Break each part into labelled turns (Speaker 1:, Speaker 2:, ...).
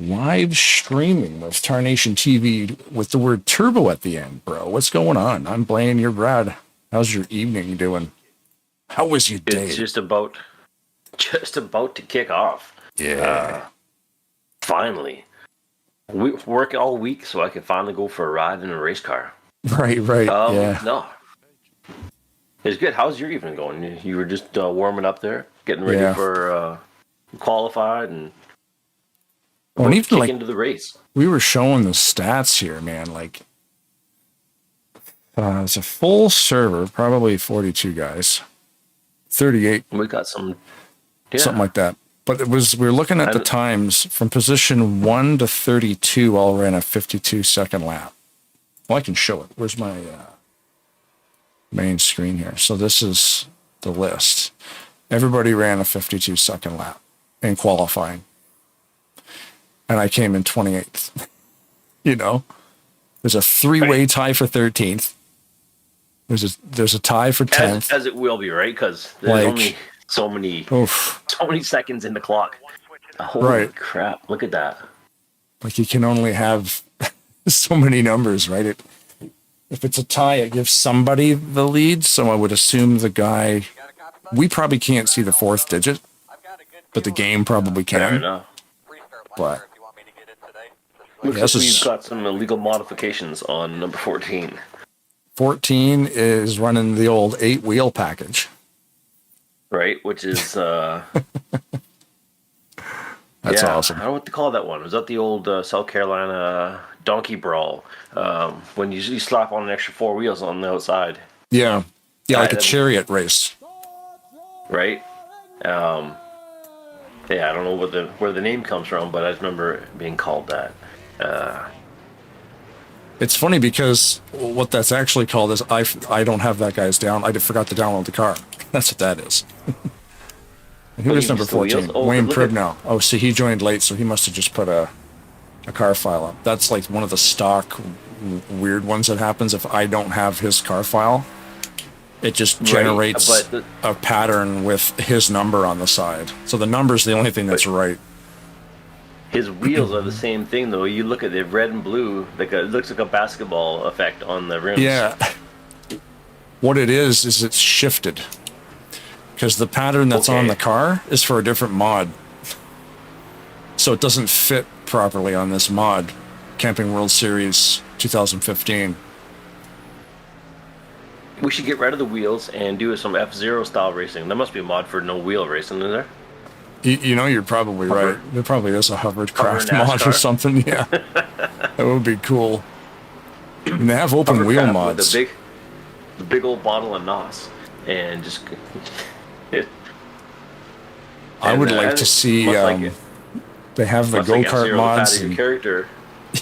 Speaker 1: Live streaming with Tarnation TV with the word turbo at the end, bro. What's going on? I'm Blaine, you're Brad. How's your evening doing? How was your day?
Speaker 2: It's just about to kick off.
Speaker 1: Yeah.
Speaker 2: Finally. We work all week so I can finally go for a ride in a race car.
Speaker 1: Right, yeah.
Speaker 2: No. It's good. How's your evening going? You were just warming up there, getting ready for qualified and
Speaker 1: even
Speaker 2: kick into the race.
Speaker 1: We were showing the stats here, man. Like, it's a full server, probably 42 guys, 38.
Speaker 2: We got something
Speaker 1: like that. But we were looking at the times from position 1 to 32, all ran a 52-second lap. Well, I can show it. Where's my main screen here? So this is the list. Everybody ran a 52-second lap in qualifying. And I came in 28th. There's a three-way tie for 13th. There's a tie for 10th.
Speaker 2: As it will be, right? Because there's only so many seconds in the clock. Holy crap! Look at that.
Speaker 1: Like, you can only have so many numbers, right? If it's a tie, it gives somebody the lead. So I would assume the guy. We probably can't see the fourth digit, but the game probably can.
Speaker 2: Fair enough.
Speaker 1: But
Speaker 2: looks like we've got some illegal modifications on number 14.
Speaker 1: 14 is running the old 8-wheel package.
Speaker 2: Right, which is...
Speaker 1: That's awesome.
Speaker 2: I don't know what to call that one. Was that the old South Carolina donkey brawl? When you slap on an extra 4 wheels on the outside.
Speaker 1: Yeah, like a chariot race.
Speaker 2: Right? I don't know where the name comes from, but I just remember it being called that.
Speaker 1: It's funny because what that's actually called is I don't have that guy's down. I forgot to download the car. That's what that is. Who is number 14? Wayne Pribnow. Oh, see, he joined late, so he must have just put a car file up. That's like one of the stock weird ones that happens if I don't have his car file. It just generates a pattern with his number on the side. So the number's the only thing that's right.
Speaker 2: His wheels are the same thing, though. You look at the red and blue, it looks like a basketball effect on the rims.
Speaker 1: Yeah. What it is it's shifted. Because the pattern that's on the car is for a different mod. So it doesn't fit properly on this mod. Camping World Series 2015.
Speaker 2: We should get rid of the wheels and do some F-Zero style racing. There must be a mod for no wheel racing, isn't there?
Speaker 1: You're probably right. There probably is a hovercraft mod or something. Yeah, that would be cool. And they have open wheel mods.
Speaker 2: With the big old bottle of NOS, and just.
Speaker 1: I would like to see. They have the go-kart mods.
Speaker 2: The character.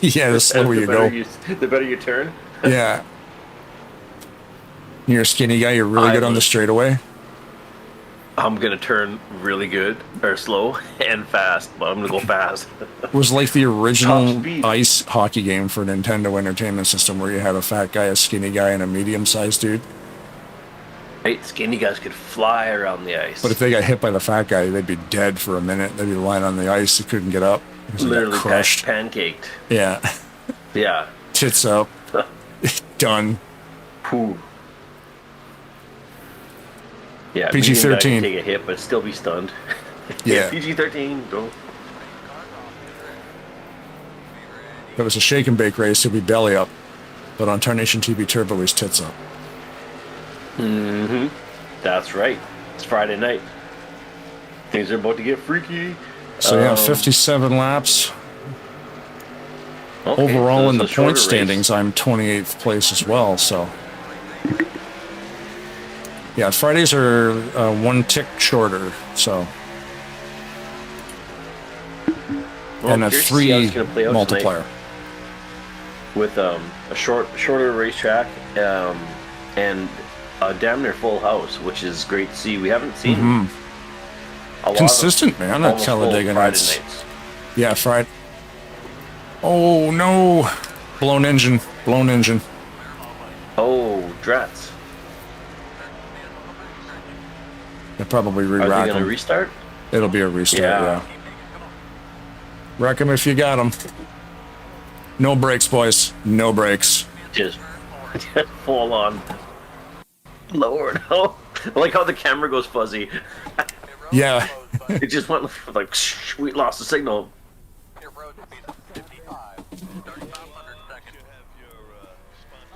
Speaker 1: Yeah, the slower you go,
Speaker 2: the better you turn.
Speaker 1: Yeah. You're a skinny guy. You're really good on the straightaway.
Speaker 2: I'm going to turn really good, or slow, and fast, but I'm going to go fast.
Speaker 1: It was like the original ice hockey game for Nintendo Entertainment System where you had a fat guy, a skinny guy, and a medium-sized dude.
Speaker 2: Right, skinny guys could fly around the ice.
Speaker 1: But if they got hit by the fat guy, they'd be dead for a minute. They'd be lying on the ice. They couldn't get up.
Speaker 2: Literally
Speaker 1: crushed.
Speaker 2: Pancaked.
Speaker 1: Yeah.
Speaker 2: Yeah.
Speaker 1: Tits up. Done.
Speaker 2: Pooh. Yeah,
Speaker 1: PG-13.
Speaker 2: Take a hit, but still be stunned.
Speaker 1: Yeah.
Speaker 2: PG-13, go.
Speaker 1: If it was a shake and bake race, it'd be belly up. But on Tarnation TV Turbo, he's tits up.
Speaker 2: Mm-hmm. That's right. It's Friday night. Things are about to get freaky.
Speaker 1: So 57 laps.
Speaker 2: Okay,
Speaker 1: overall
Speaker 2: so
Speaker 1: in the point
Speaker 2: race.
Speaker 1: standings, I'm 28th place as well. So yeah, Fridays are one tick shorter. So and a 3 multiplier
Speaker 2: with a shorter racetrack and a damn near full house, which is great to see. We haven't seen a lot
Speaker 1: consistent, man, at Talladega nights. Yeah, Friday. Oh no! Blown engine.
Speaker 2: Oh, drats.
Speaker 1: They'll probably re-rack them.
Speaker 2: Are they going to restart?
Speaker 1: It'll be a restart, yeah. Wreck 'em if you got 'em. No brakes, boys. No brakes.
Speaker 2: Just full on. Lord, oh, I like how the camera goes fuzzy.
Speaker 1: Yeah.
Speaker 2: It just went like, we lost the signal.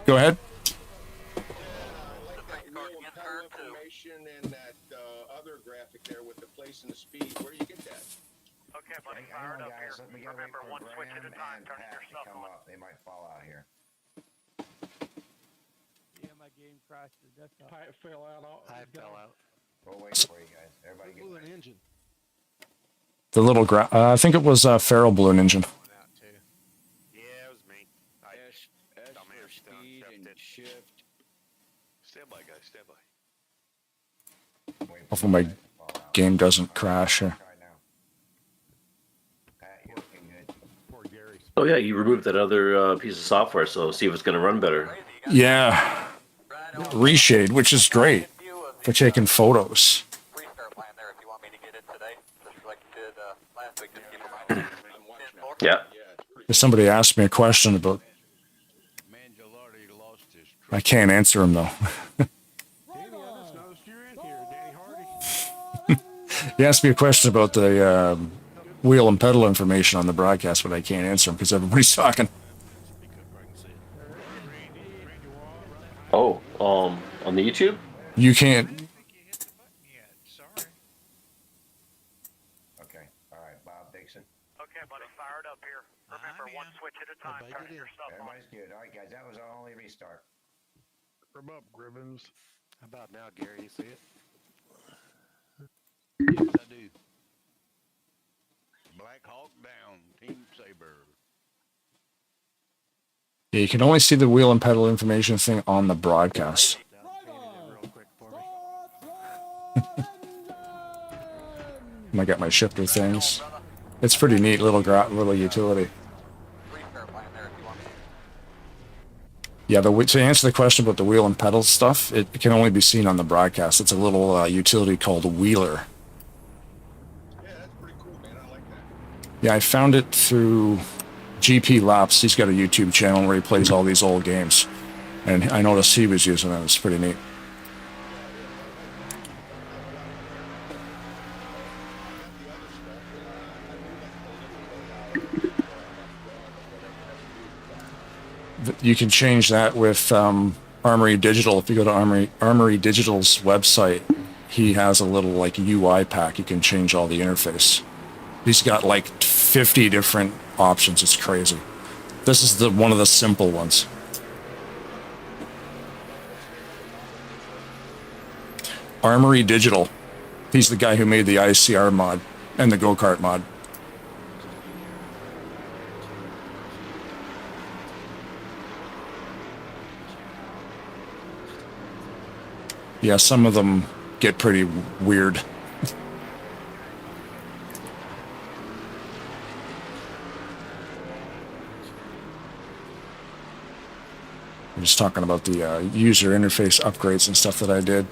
Speaker 1: Go ahead.
Speaker 3: And that other graphic there with the place and the speed. Where do you get that?
Speaker 4: Okay, buddy, fired up here. Remember, one switch at a time, turning your stuff on.
Speaker 3: They might fall out here.
Speaker 5: Yeah, my game crashed to desktop.
Speaker 6: Pipe fell out.
Speaker 4: I fell out.
Speaker 3: We'll wait for you guys. Everybody get
Speaker 6: Blew
Speaker 3: back.
Speaker 6: an engine.
Speaker 1: The little I think it was Farrell Balloon Engine.
Speaker 4: Out too. Yeah, it was me.
Speaker 3: S for speed and shift.
Speaker 4: Stand by, guys. Stand by.
Speaker 1: Hopefully my game doesn't crash here.
Speaker 3: Try now. Pat, you're looking good.
Speaker 6: Poor Gary.
Speaker 2: Oh yeah, you removed that other piece of software, so see if it's going to run better.
Speaker 1: Yeah. Reshade, which is great for taking photos.
Speaker 7: Restart plan there if you want me to get it today, just like you did last week. Just keep in mind.
Speaker 3: I'm watching it.
Speaker 2: Yeah.
Speaker 3: Yeah, it's pretty.
Speaker 1: Somebody asked me a question about. I can't answer him though.
Speaker 6: Danny, I just noticed you're in here. Danny Hardy.
Speaker 1: He asked me a question about the wheel and pedal information on the broadcast, but I can't answer him because everybody's talking.
Speaker 2: Oh, on the YouTube?
Speaker 1: You can't.
Speaker 3: Okay. All right, Bob Dixon.
Speaker 4: Okay, buddy, fired up here. Remember, one switch at a time, turning your stuff on.
Speaker 3: Everybody's good. All right, guys. That was our only restart.
Speaker 6: Rub up, Gribbons.
Speaker 4: How about now, Gary? You see it?
Speaker 8: Yes, I do. Black Hawk down, Team Saber.
Speaker 1: Yeah, you can only see the wheel and pedal information thing on the broadcast.
Speaker 4: Real quick for me.
Speaker 1: I got my shifter things. It's pretty neat little utility.
Speaker 7: Restart plan there if you want me to.
Speaker 1: Yeah, to answer the question about the wheel and pedal stuff, it can only be seen on the broadcast. It's a little utility called Wheeler.
Speaker 3: Yeah, that's pretty cool, man. I like that.
Speaker 1: Yeah, I found it through GP Laps. He's got a YouTube channel where he plays all these old games. And I noticed he was using it. It's pretty neat. You can change that with Armory Digital. If you go to Armory Digital's website, he has a little like UI pack. You can change all the interface. He's got like 50 different options. It's crazy. This is one of the simple ones. Armory Digital. He's the guy who made the ICR mod and the go-kart mod. Yeah, some of them get pretty weird. I'm just talking about the user interface upgrades and stuff that I did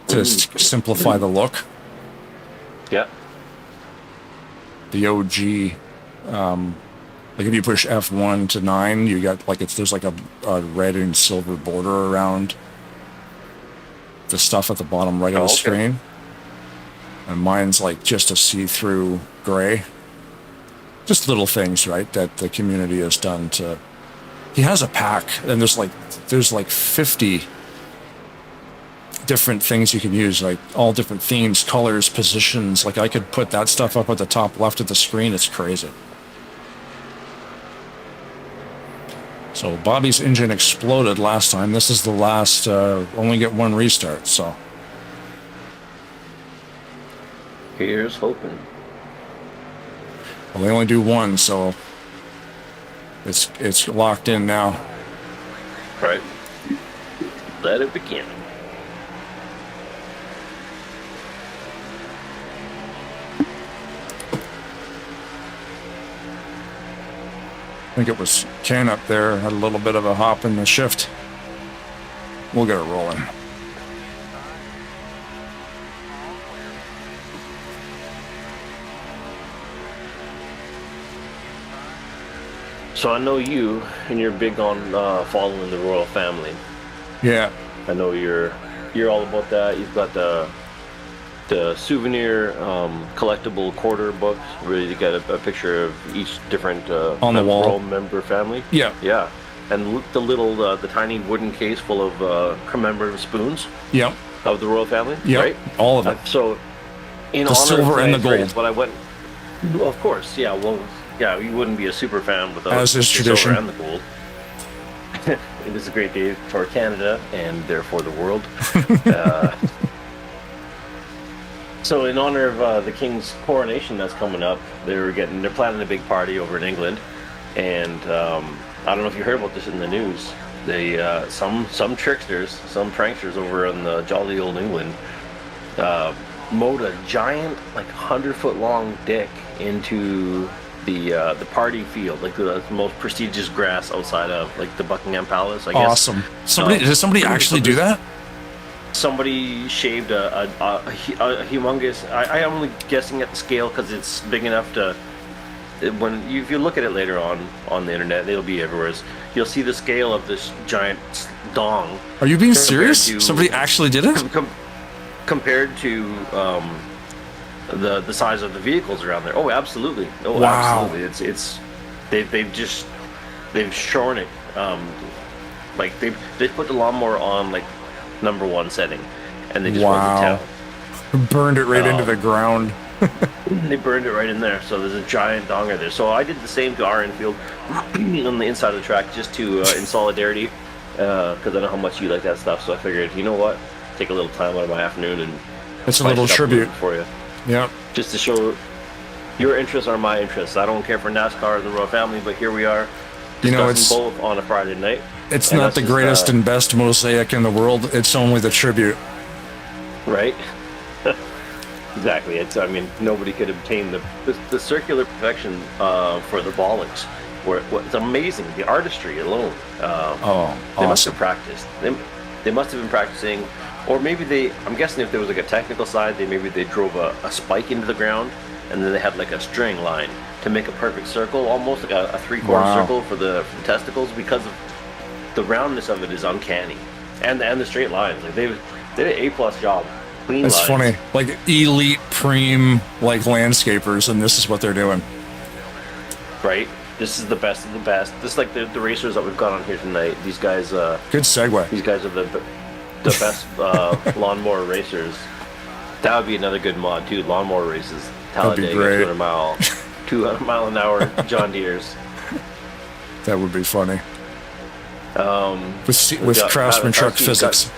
Speaker 1: to simplify the look.
Speaker 2: Yeah.
Speaker 1: The OG, like if you push F1 to 9, you got like there's like a red and silver border around the stuff at the bottom right of the screen. And mine's like just a see-through gray. Just little things, right, that the community has done to. He has a pack, and there's like 50 different things you can use, like all different themes, colors, positions. Like I could put that stuff up at the top left of the screen. It's crazy. So Bobby's engine exploded last time. This is the last, only get one restart, so.
Speaker 2: Here's hoping.
Speaker 1: Well, they only do one, so it's locked in now.
Speaker 2: Right. Let it begin.
Speaker 1: I think it was Ken up there, had a little bit of a hop in the shift. We'll get it rolling.
Speaker 2: So I know you, and you're big on following the royal family.
Speaker 1: Yeah.
Speaker 2: I know you're all about that. You've got the souvenir collectible quarter books where you get a picture of each different
Speaker 1: On the wall.
Speaker 2: royal member family.
Speaker 1: Yeah.
Speaker 2: Yeah, and the tiny wooden case full of commemorative spoons
Speaker 1: Yep.
Speaker 2: of the royal family.
Speaker 1: Yep.
Speaker 2: Right.
Speaker 1: All of it.
Speaker 2: So, in
Speaker 1: The
Speaker 2: honor
Speaker 1: silver
Speaker 2: of
Speaker 1: and the
Speaker 2: tonight's race,
Speaker 1: gold.
Speaker 2: But I went. Well, of course, yeah. Well, yeah. You wouldn't be a super fan without
Speaker 1: As is
Speaker 2: the
Speaker 1: tradition.
Speaker 2: silver and the gold. It is a great day for Canada and therefore the world. So, in honor of the King's coronation that's coming up, they're planning a big party over in England, and I don't know if you heard about this in the news. They some tricksters, some pranksters over in the jolly old England mowed a giant, like 100-foot long dick into the party field, like the most prestigious grass outside of like the Buckingham Palace. I guess.
Speaker 1: Awesome. Did somebody actually do that?
Speaker 2: Somebody shaved a humongous. I am only guessing at the scale because it's big enough to. If you look at it later on the internet, it'll be everywhere. You'll see the scale of this giant dong.
Speaker 1: Are you being serious?
Speaker 2: to-
Speaker 1: Somebody actually did it?
Speaker 2: Compared to the size of the vehicles around there. Oh, absolutely. Oh,
Speaker 1: Wow.
Speaker 2: absolutely. They've shorn it. Like they put the lawnmower on like number 1 setting, and they just run
Speaker 1: Wow.
Speaker 2: the tail.
Speaker 1: Burned it right into the ground.
Speaker 2: They burned it right in there, so there's a giant donger there. So I did the same to our infield on the inside of the track, just to in solidarity, because I know how much you like that stuff. So I figured, you know what, take a little time out of my afternoon and
Speaker 1: It's a
Speaker 2: spice
Speaker 1: little
Speaker 2: it up
Speaker 1: tribute.
Speaker 2: for you,
Speaker 1: Yep.
Speaker 2: just to show your interests are my interests. I don't care for NASCAR or the royal family, but here we are,
Speaker 1: You know,
Speaker 2: discussing
Speaker 1: it's
Speaker 2: both on a Friday night.
Speaker 1: it's
Speaker 2: And
Speaker 1: not
Speaker 2: that's
Speaker 1: the
Speaker 2: just,
Speaker 1: greatest and best mosaic in the world. It's only the tribute.
Speaker 2: Right? Exactly. I mean, nobody could obtain the circular perfection for the bollocks. It's amazing. The artistry alone. They must
Speaker 1: Awesome.
Speaker 2: have practiced. They must have been practicing, or maybe I'm guessing if there was like a technical side, they drove a spike into the ground, and then they had like a string line to make a perfect circle, almost like a three-quarter
Speaker 1: Wow.
Speaker 2: circle for the testicles, because of the roundness of it is uncanny, and the straight lines. Like they did an A+ job. Clean
Speaker 1: It's
Speaker 2: lines.
Speaker 1: funny. Like elite preem like landscapers, and this is what they're doing.
Speaker 2: Right? This is the best of the best. This is like the racers that we've got on here tonight. These guys,
Speaker 1: Good segue.
Speaker 2: these guys are the best lawnmower racers. That would be another good mod too. Lawnmower races,
Speaker 1: That'd be
Speaker 2: Talladega,
Speaker 1: great.
Speaker 2: 200 mile an hour John Deere's.
Speaker 1: That would be funny. With
Speaker 2: we got
Speaker 1: Craftsman
Speaker 2: Pat
Speaker 1: truck
Speaker 2: McCarthy's
Speaker 1: physics.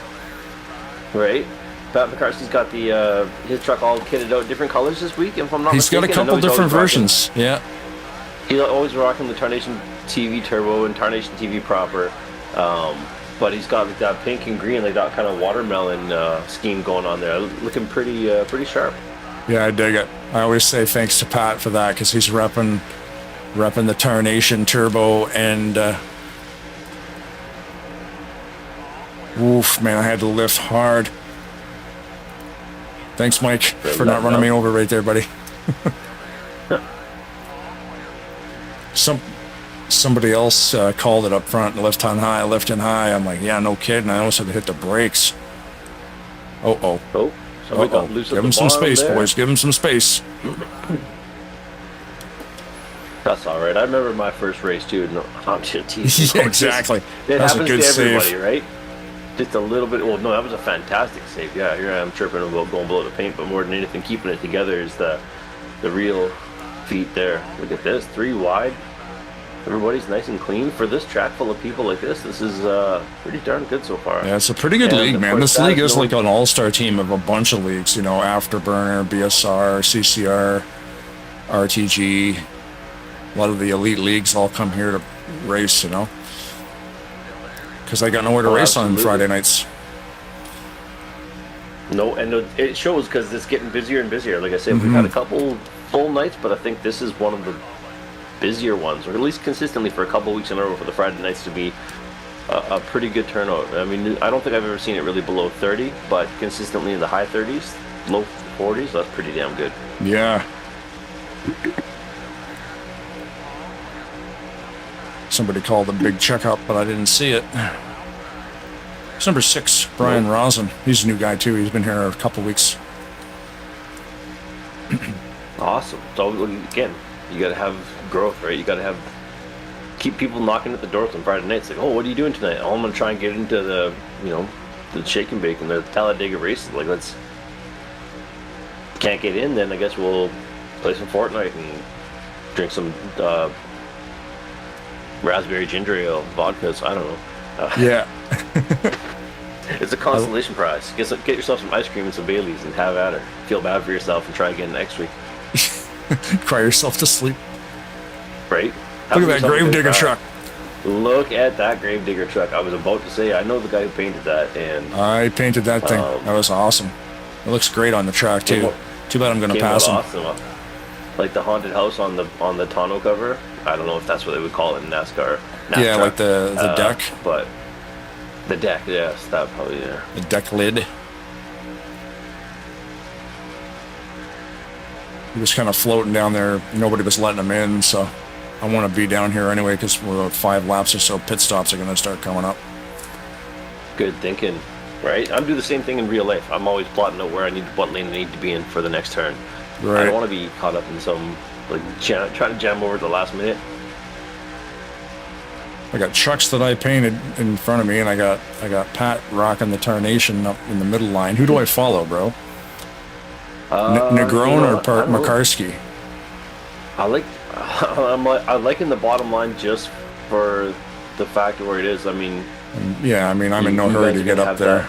Speaker 2: Right? Pat McCarthy's got his truck all kitted out different colors this week. If I'm not
Speaker 1: He's got
Speaker 2: mistaken,
Speaker 1: a
Speaker 2: I know
Speaker 1: couple
Speaker 2: he's
Speaker 1: different
Speaker 2: always rocking-
Speaker 1: versions. Yeah.
Speaker 2: He's always rocking the Tarnation TV Turbo and Tarnation TV Proper, but he's got like that pink and green, like that kind of watermelon scheme going on there, looking pretty sharp.
Speaker 1: Yeah, I dig it. I always say thanks to Pat for that, because he's repping the Tarnation Turbo, and oof, man, I had to lift hard. Thanks, Mike, for not running me over right there, buddy. Somebody else called it up front, lifting high. I'm like, yeah, no kidding. I almost had to hit the brakes.
Speaker 2: Oh, somebody got loose at
Speaker 1: Give
Speaker 2: the
Speaker 1: him some
Speaker 2: bottom
Speaker 1: space,
Speaker 2: there.
Speaker 1: boys. Give him some space.
Speaker 2: That's all right. I remember my first race too. No, I'm just teasing.
Speaker 1: Yeah, exactly.
Speaker 2: It
Speaker 1: That's a
Speaker 2: happens
Speaker 1: good
Speaker 2: to everybody,
Speaker 1: save.
Speaker 2: right? Just a little bit. Well, no, that was a fantastic save. Yeah, here I am chirping about going below the paint, but more than anything, keeping it together is the real feat there. Look at this, 3 wide. Everybody's nice and clean for this track full of people like this. This is pretty darn good so far.
Speaker 1: Yeah, it's a pretty good
Speaker 2: And
Speaker 1: league,
Speaker 2: of
Speaker 1: man.
Speaker 2: course,
Speaker 1: This league
Speaker 2: that
Speaker 1: is
Speaker 2: no-
Speaker 1: like an all-star team of a bunch of leagues, you know, Afterburner, BSR, CCR, RTG. A lot of the elite leagues all come here to race, you know, because I got nowhere to
Speaker 2: Oh,
Speaker 1: race on
Speaker 2: absolutely.
Speaker 1: Friday nights.
Speaker 2: No, and it shows because it's getting busier and busier. Like I said, we've had a couple full nights, but I think this is one of the busier ones, or at least consistently for a couple weeks in a row for the Friday nights to be a pretty good turnout. I mean, I don't think I've ever seen it really below 30, but consistently in the high 30s, low 40s, that's pretty damn good.
Speaker 1: Yeah. Somebody called a big checkup, but I didn't see it. It's number 6, Brian Rosen. He's a new guy too. He's been here a couple weeks.
Speaker 2: Awesome. So again, you got to have growth, right? You got to keep people knocking at the doors on Friday nights. Like, oh, what are you doing tonight? Oh, I'm gonna try and get into the, the shake and bake and the Talladega races. Like, let's. Can't get in, then I guess we'll play some Fortnite and drink some raspberry ginger ale vodkas. I don't know.
Speaker 1: Yeah.
Speaker 2: It's a consolation prize. Get yourself some ice cream and some Baileys and have at it. Feel bad for yourself and try again next week.
Speaker 1: Cry yourself to sleep.
Speaker 2: Right?
Speaker 1: Look at that Gravedigger truck.
Speaker 2: Look at that Gravedigger truck. I was about to say, I know the guy who painted that, and
Speaker 1: I painted that thing. That was awesome. It looks great on the track too. Too bad I'm gonna pass him.
Speaker 2: Awesome. Like the haunted house on the tonneau cover. I don't know if that's what they would call it in NASCAR.
Speaker 1: Yeah, like the deck.
Speaker 2: But the deck, yes, that probably, yeah.
Speaker 1: The deck lid. He was kind of floating down there. Nobody was letting him in, so I want to be down here anyway because we're about 5 laps or so. Pit stops are going to start coming up.
Speaker 2: Good thinking, right? I'm doing the same thing in real life. I'm always plotting out what lane I need to be in for the next turn.
Speaker 1: Right.
Speaker 2: I don't want to be caught up in some, like, trying to jam over at the last minute.
Speaker 1: I got trucks that I painted in front of me, and I got Pat rocking the Tarnation up in the middle line. Who do I follow, bro? Negron or Makarski?
Speaker 2: I like in the bottom line just for the fact of where it is. I mean,
Speaker 1: yeah, I mean, I'm in no hurry to get up there.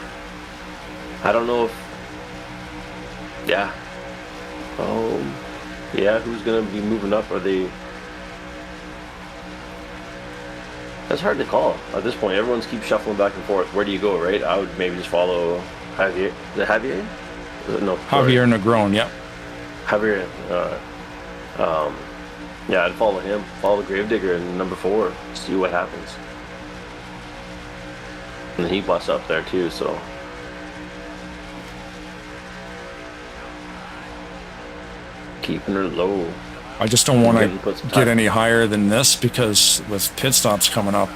Speaker 2: I don't know if, yeah. Oh, yeah. Who's gonna be moving up? Are they? That's hard to call at this point. Everyone's keeps shuffling back and forth. Where do you go, right? I would maybe just follow Javier. Is it Javier? No,
Speaker 1: Javier Negron, yep.
Speaker 2: Javier. Yeah, I'd follow him. Follow the Gravedigger in number 4. See what happens. And he busts up there too, so. Keeping her low.
Speaker 1: I just don't want to get any higher than this because with pit stops coming up,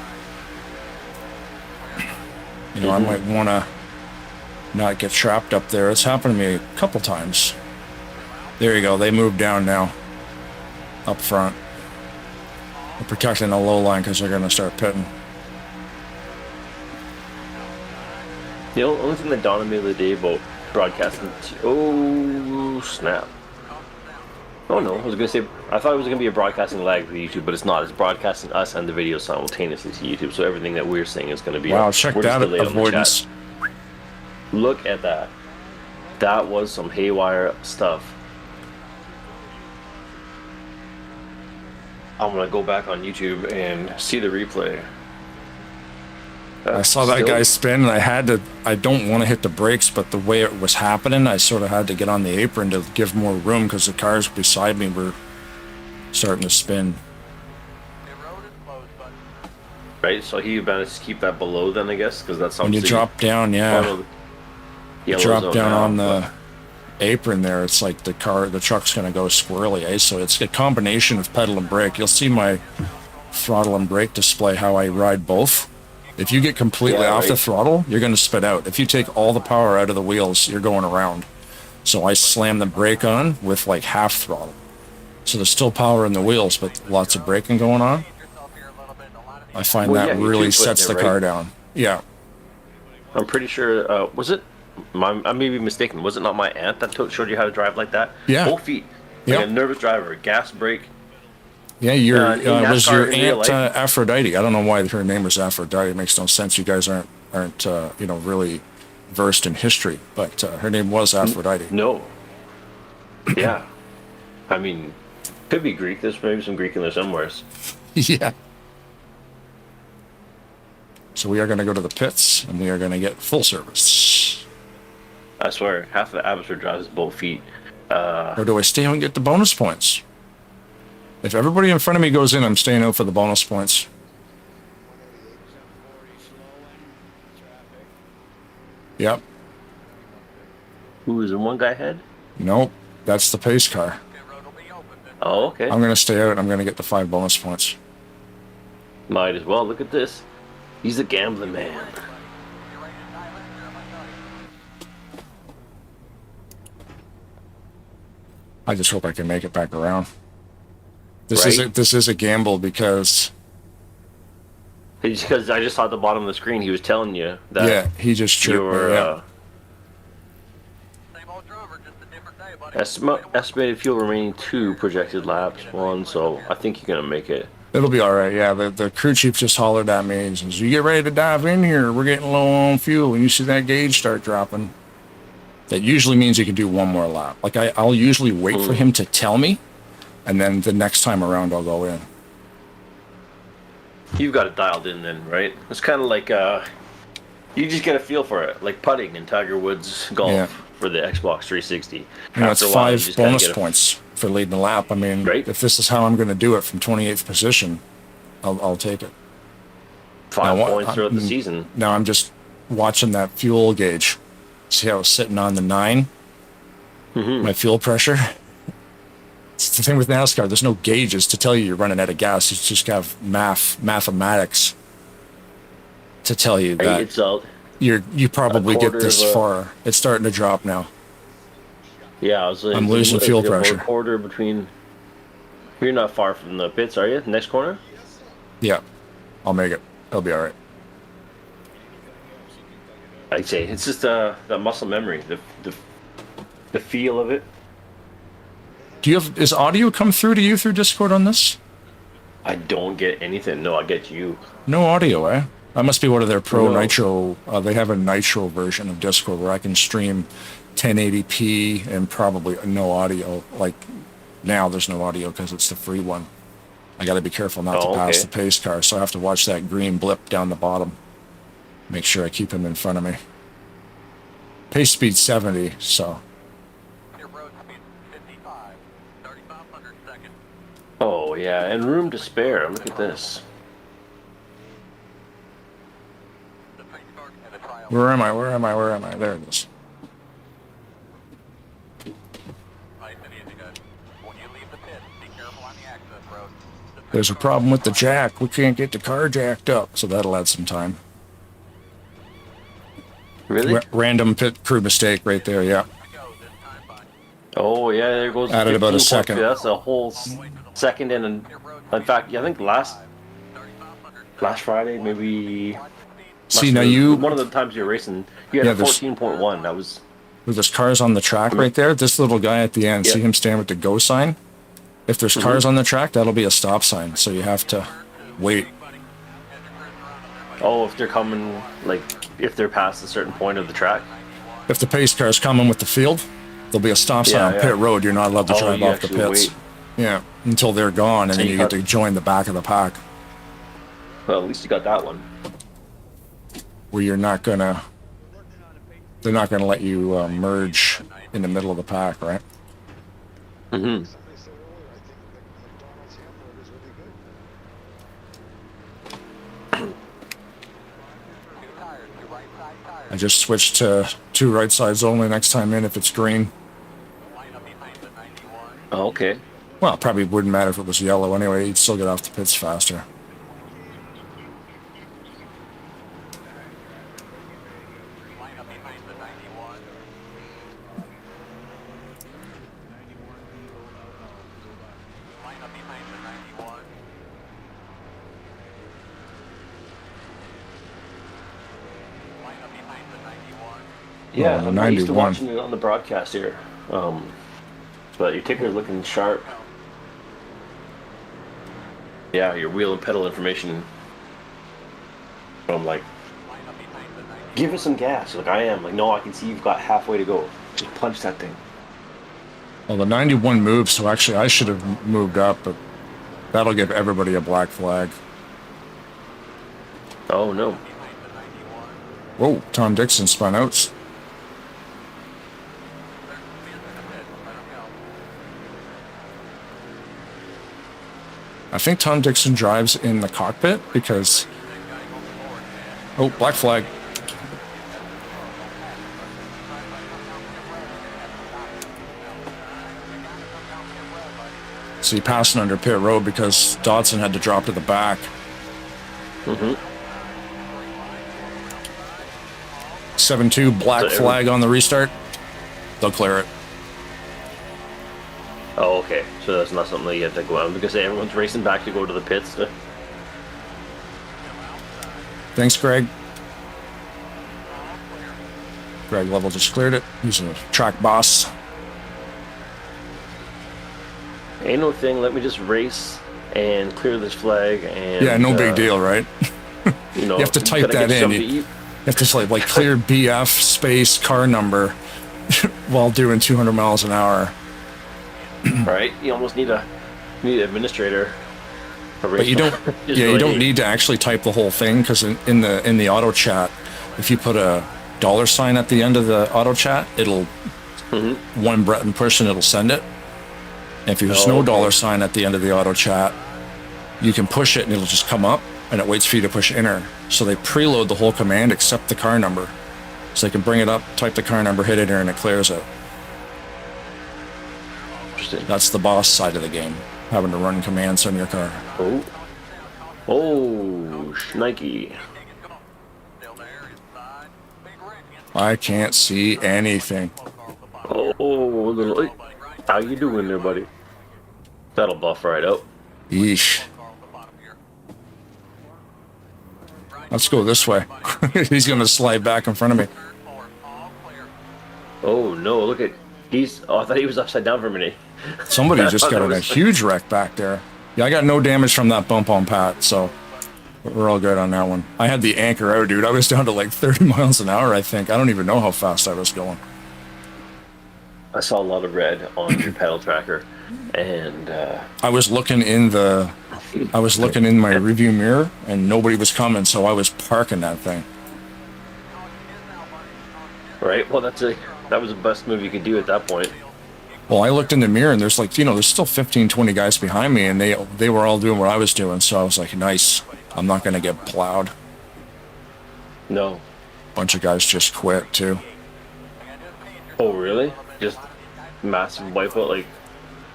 Speaker 1: I might want to not get trapped up there. It's happened to me a couple times. There you go. They moved down now, up front. They're protecting the low line because they're going to start pitting.
Speaker 2: The only thing that dawned on me the other day about broadcasting. Oh, snap. Oh no, I was going to say, I thought it was going to be a broadcasting lag for YouTube, but it's not. It's broadcasting us and the video simultaneously to YouTube, so everything that we're saying is going to be...
Speaker 1: Wow, check that avoidance.
Speaker 2: Look at that. That was some haywire stuff. I'm going to go back on YouTube and see the replay.
Speaker 1: I saw that guy spin, and I don't want to hit the brakes, but the way it was happening, I sort of had to get on the apron to give more room because the cars beside me were starting to spin.
Speaker 2: Right, so he managed to keep that below then, I guess, because that's
Speaker 1: when you drop down, yeah. You drop down on the apron there, it's like the truck's going to go squirrely, eh? So it's a combination of pedal and brake. You'll see my throttle and brake display how I ride both. If you get completely off the throttle, you're going to spit out. If you take all the power out of the wheels, you're going around. So I slam the brake on with like half throttle. So there's still power in the wheels, but lots of braking going on. I find that really sets the car down. Yeah.
Speaker 2: I'm pretty sure, was it, I may be mistaken, was it not my aunt that showed you how to drive like that?
Speaker 1: Yeah.
Speaker 2: Both feet. Like a nervous driver, gas, brake.
Speaker 1: Yeah, was your aunt Aphrodite? I don't know why her name was Aphrodite. It makes no sense. You guys aren't really versed in history, but her name was Aphrodite.
Speaker 2: No. Yeah. I mean, could be Greek. There's maybe some Greek in there somewhere.
Speaker 1: Yeah. So we are going to go to the pits, and we are going to get full service.
Speaker 2: I swear, half the atmosphere drives both feet.
Speaker 1: Or do I stay out and get the bonus points? If everybody in front of me goes in, I'm staying out for the bonus points. Yep.
Speaker 2: Who is in one guy ahead?
Speaker 1: Nope, that's the pace car.
Speaker 2: Oh, okay.
Speaker 1: I'm going to stay out and I'm going to get the 5 bonus points.
Speaker 2: Might as well. Look at this. He's a gambling man.
Speaker 1: I just hope I can make it back around.
Speaker 2: Right?
Speaker 1: This is a gamble because
Speaker 2: Because I just saw at the bottom of the screen he was telling you that
Speaker 1: yeah, he just chirped
Speaker 2: your
Speaker 1: me. Yeah.
Speaker 7: Same old drummer, just a different day, buddy.
Speaker 2: estimated fuel remaining 2 projected laps 1, so I think you're gonna make it.
Speaker 1: It'll be all right. Yeah, the crew chief just hollered at me and says, "You get ready to dive in here. We're getting low on fuel." When you see that gauge start dropping, that usually means you can do one more lap. Like I'll usually wait for him to tell me, and then the next time around I'll go in.
Speaker 2: You've got it dialed in then, right? It's kind of like you just get a feel for it, like putting in Tiger Woods golf
Speaker 1: Yeah.
Speaker 2: for the Xbox 360.
Speaker 1: You know, it's
Speaker 2: After a while, you
Speaker 1: 5
Speaker 2: just kinda
Speaker 1: bonus
Speaker 2: get a-
Speaker 1: points for leading the lap. I mean,
Speaker 2: Right.
Speaker 1: if this is how I'm going to do it from 28th position, I'll take it.
Speaker 2: 5
Speaker 1: Now,
Speaker 2: points throughout the season.
Speaker 1: Now I'm just watching that fuel gauge. See how it's sitting on the 9? My fuel pressure. It's the thing with NASCAR. There's no gauges to tell you you're running out of gas. You just have mathematics to tell you that
Speaker 2: It's out.
Speaker 1: you probably get
Speaker 2: quarter
Speaker 1: this
Speaker 2: of a-
Speaker 1: far. It's starting to drop now.
Speaker 2: Yeah, I was like,
Speaker 1: I'm losing fuel
Speaker 2: about
Speaker 1: pressure.
Speaker 2: A quarter between. You're not far from the pits, are you? Next corner.
Speaker 1: Yeah, I'll make it. It'll be all right.
Speaker 2: I'd say it's just that muscle memory, the feel of it.
Speaker 1: Do you have is audio come through to you through Discord on this?
Speaker 2: I don't get anything. No, I get you.
Speaker 1: No audio, eh? That must be one of their Pro
Speaker 2: No.
Speaker 1: Nitro. They have a Nitro version of Discord where I can stream 1080p and probably no audio. Like now, there's no audio because it's the free one. I got to be careful not to pass
Speaker 2: okay.
Speaker 1: the pace car, so I have to watch that green blip down the bottom. Make sure I keep him in front of me. Pace speed 70, so
Speaker 7: Your road speed 55, 3,500 seconds.
Speaker 2: Oh yeah, and room to spare. Look at this.
Speaker 7: The pace car and the trial.
Speaker 1: where am I? Where am I? Where am I? There it is.
Speaker 7: Nice and easy, guys. When you leave the pit, be careful on the access road. The pit
Speaker 1: There's a
Speaker 7: road
Speaker 1: problem with the
Speaker 7: is
Speaker 1: jack. We can't get the car jacked up, so that'll add some time.
Speaker 2: Really?
Speaker 1: Random pit crew mistake right there. Yeah.
Speaker 7: go this time by.
Speaker 2: Oh yeah, there goes.
Speaker 1: Added about a
Speaker 2: 15 points.
Speaker 1: second.
Speaker 2: That's a whole second in fact, I think last Friday maybe.
Speaker 1: See now you
Speaker 2: One of the times you're racing, you had
Speaker 1: Yeah,
Speaker 2: a
Speaker 1: there's-
Speaker 2: 14.1. That was.
Speaker 1: where there's cars on the track right there. This little guy at the end.
Speaker 2: Yep.
Speaker 1: See him stand with the go sign. If there's cars on the track, that'll be a stop sign. So you have to wait.
Speaker 2: Oh, if they're coming, like if they're past a certain point of the track.
Speaker 1: If the pace car's coming with the field, there'll be a stop sign
Speaker 2: Yeah,
Speaker 1: on
Speaker 2: yeah.
Speaker 1: pit road. You're not allowed to
Speaker 2: Oh,
Speaker 1: drive
Speaker 2: you
Speaker 1: off the
Speaker 2: actually
Speaker 1: pits.
Speaker 2: wait.
Speaker 1: Yeah, until they're gone, and
Speaker 2: So
Speaker 1: then
Speaker 2: you
Speaker 1: you get
Speaker 2: got-
Speaker 1: to join the back of the pack,
Speaker 2: Well, at least you got that one.
Speaker 1: where you're not gonna. They're not gonna let you merge in the middle of the pack, right?
Speaker 2: Mm-hmm.
Speaker 1: I just switched to 2 right sides only next time in if it's green.
Speaker 2: Oh, okay.
Speaker 1: Well, it probably wouldn't matter if it was yellow anyway. You'd still get off the pits faster.
Speaker 2: Yeah,
Speaker 1: the
Speaker 2: I'm not used to
Speaker 1: 91.
Speaker 2: watching it on the broadcast here. But your ticker's looking sharp. Yeah, your wheel and pedal information. I'm like, give us some gas. Like I am. Like, no, I can see you've got halfway to go. Just punch that thing.
Speaker 1: Well, the 91 moved, so actually I should have moved up, but that'll give everybody a black flag.
Speaker 2: Oh no.
Speaker 1: Whoa, Tom Dixon spun out. I think Tom Dixon drives in the cockpit because... Oh, black flag. So he passing under pit road because Dodson had to drop to the back.
Speaker 2: Mm-hmm.
Speaker 1: 7-2, black
Speaker 2: So
Speaker 1: flag on the restart. They'll clear it.
Speaker 2: Oh, okay. So that's not something that you have to go out because everyone's racing back to go to the pits.
Speaker 1: Thanks, Greg. Greg Level just cleared it. He's a track boss.
Speaker 2: Ain't no thing. Let me just race and clear this flag. And
Speaker 1: Yeah, no big deal, right?
Speaker 2: You know,
Speaker 1: You have to type
Speaker 2: gotta
Speaker 1: that
Speaker 2: get
Speaker 1: in.
Speaker 2: something to
Speaker 1: You
Speaker 2: eat.
Speaker 1: have to say like clear BF space car number while doing 200 miles an hour.
Speaker 2: Right? You almost need an administrator.
Speaker 1: But you don't. Yeah, you don't need to actually type the whole thing because in the auto chat, if you put a $sign at the end of the auto chat, it'll one button push and it'll send it. And if there's no $sign at the end of the auto chat, you can push it and it'll just come up and it waits for you to push enter. So they preload the whole command except the car number, so they can bring it up, type the car number, hit enter, and it clears it.
Speaker 2: Interesting.
Speaker 1: That's the boss side of the game, having to run commands on your car.
Speaker 2: Oh, Nike.
Speaker 1: I can't see anything.
Speaker 2: Oh, little. How you doing there, buddy? That'll buff right out.
Speaker 1: Yeesh. Let's go this way. He's going to slide back in front of me.
Speaker 2: Oh no! Look at he's. Oh, I thought he was upside down for a minute.
Speaker 1: Somebody just got in a huge wreck back there. Yeah, I got no damage from that bump on Pat, so we're all good on that one. I had the anchor out, dude. I was down to like 30 miles an hour, I think. I don't even know how fast I was going.
Speaker 2: I saw a lot of red on your pedal tracker, and
Speaker 1: I was looking in my review mirror, and nobody was coming, so I was parking that thing.
Speaker 2: right. Well, that was the best move you could do at that point.
Speaker 1: Well, I looked in the mirror, and there's there's still 15, 20 guys behind me, and they were all doing what I was doing, so I was like, nice. I'm not going to get plowed.
Speaker 2: No.
Speaker 1: Bunch of guys just quit, too.
Speaker 2: Oh, really? Just massive wipeout, like.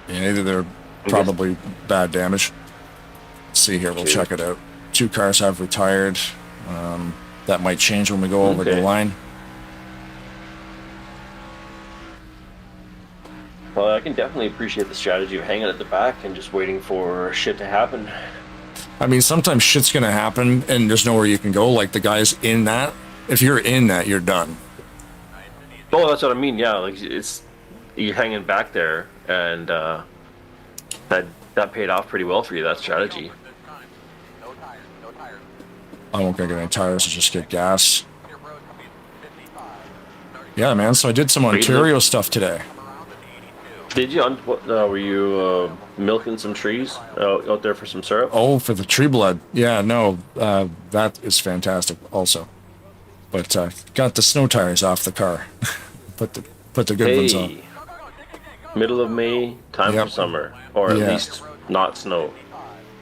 Speaker 1: Yeah, either they're probably bad damage. Let's see here, we'll check it out. 2 cars have retired. That might change when we go over the line.
Speaker 2: Well, I can definitely appreciate the strategy of hanging at the back and just waiting for shit to happen.
Speaker 1: I mean, sometimes shit's going to happen, and there's nowhere you can go. Like the guys in that, if you're in that, you're done.
Speaker 2: Oh, that's what I mean. Yeah, like you're hanging back there, and that paid off pretty well for you. That strategy.
Speaker 1: I won't get any tires, I'll just get gas. Yeah, man, so I did some Ontario stuff today.
Speaker 2: Did you? Were you milking some trees out there for some syrup?
Speaker 1: Oh, for the tree blood. Yeah, no, that is fantastic also. But got the snow tires off the car. put the good ones on.
Speaker 2: Middle of May, time for summer, or at least not snow.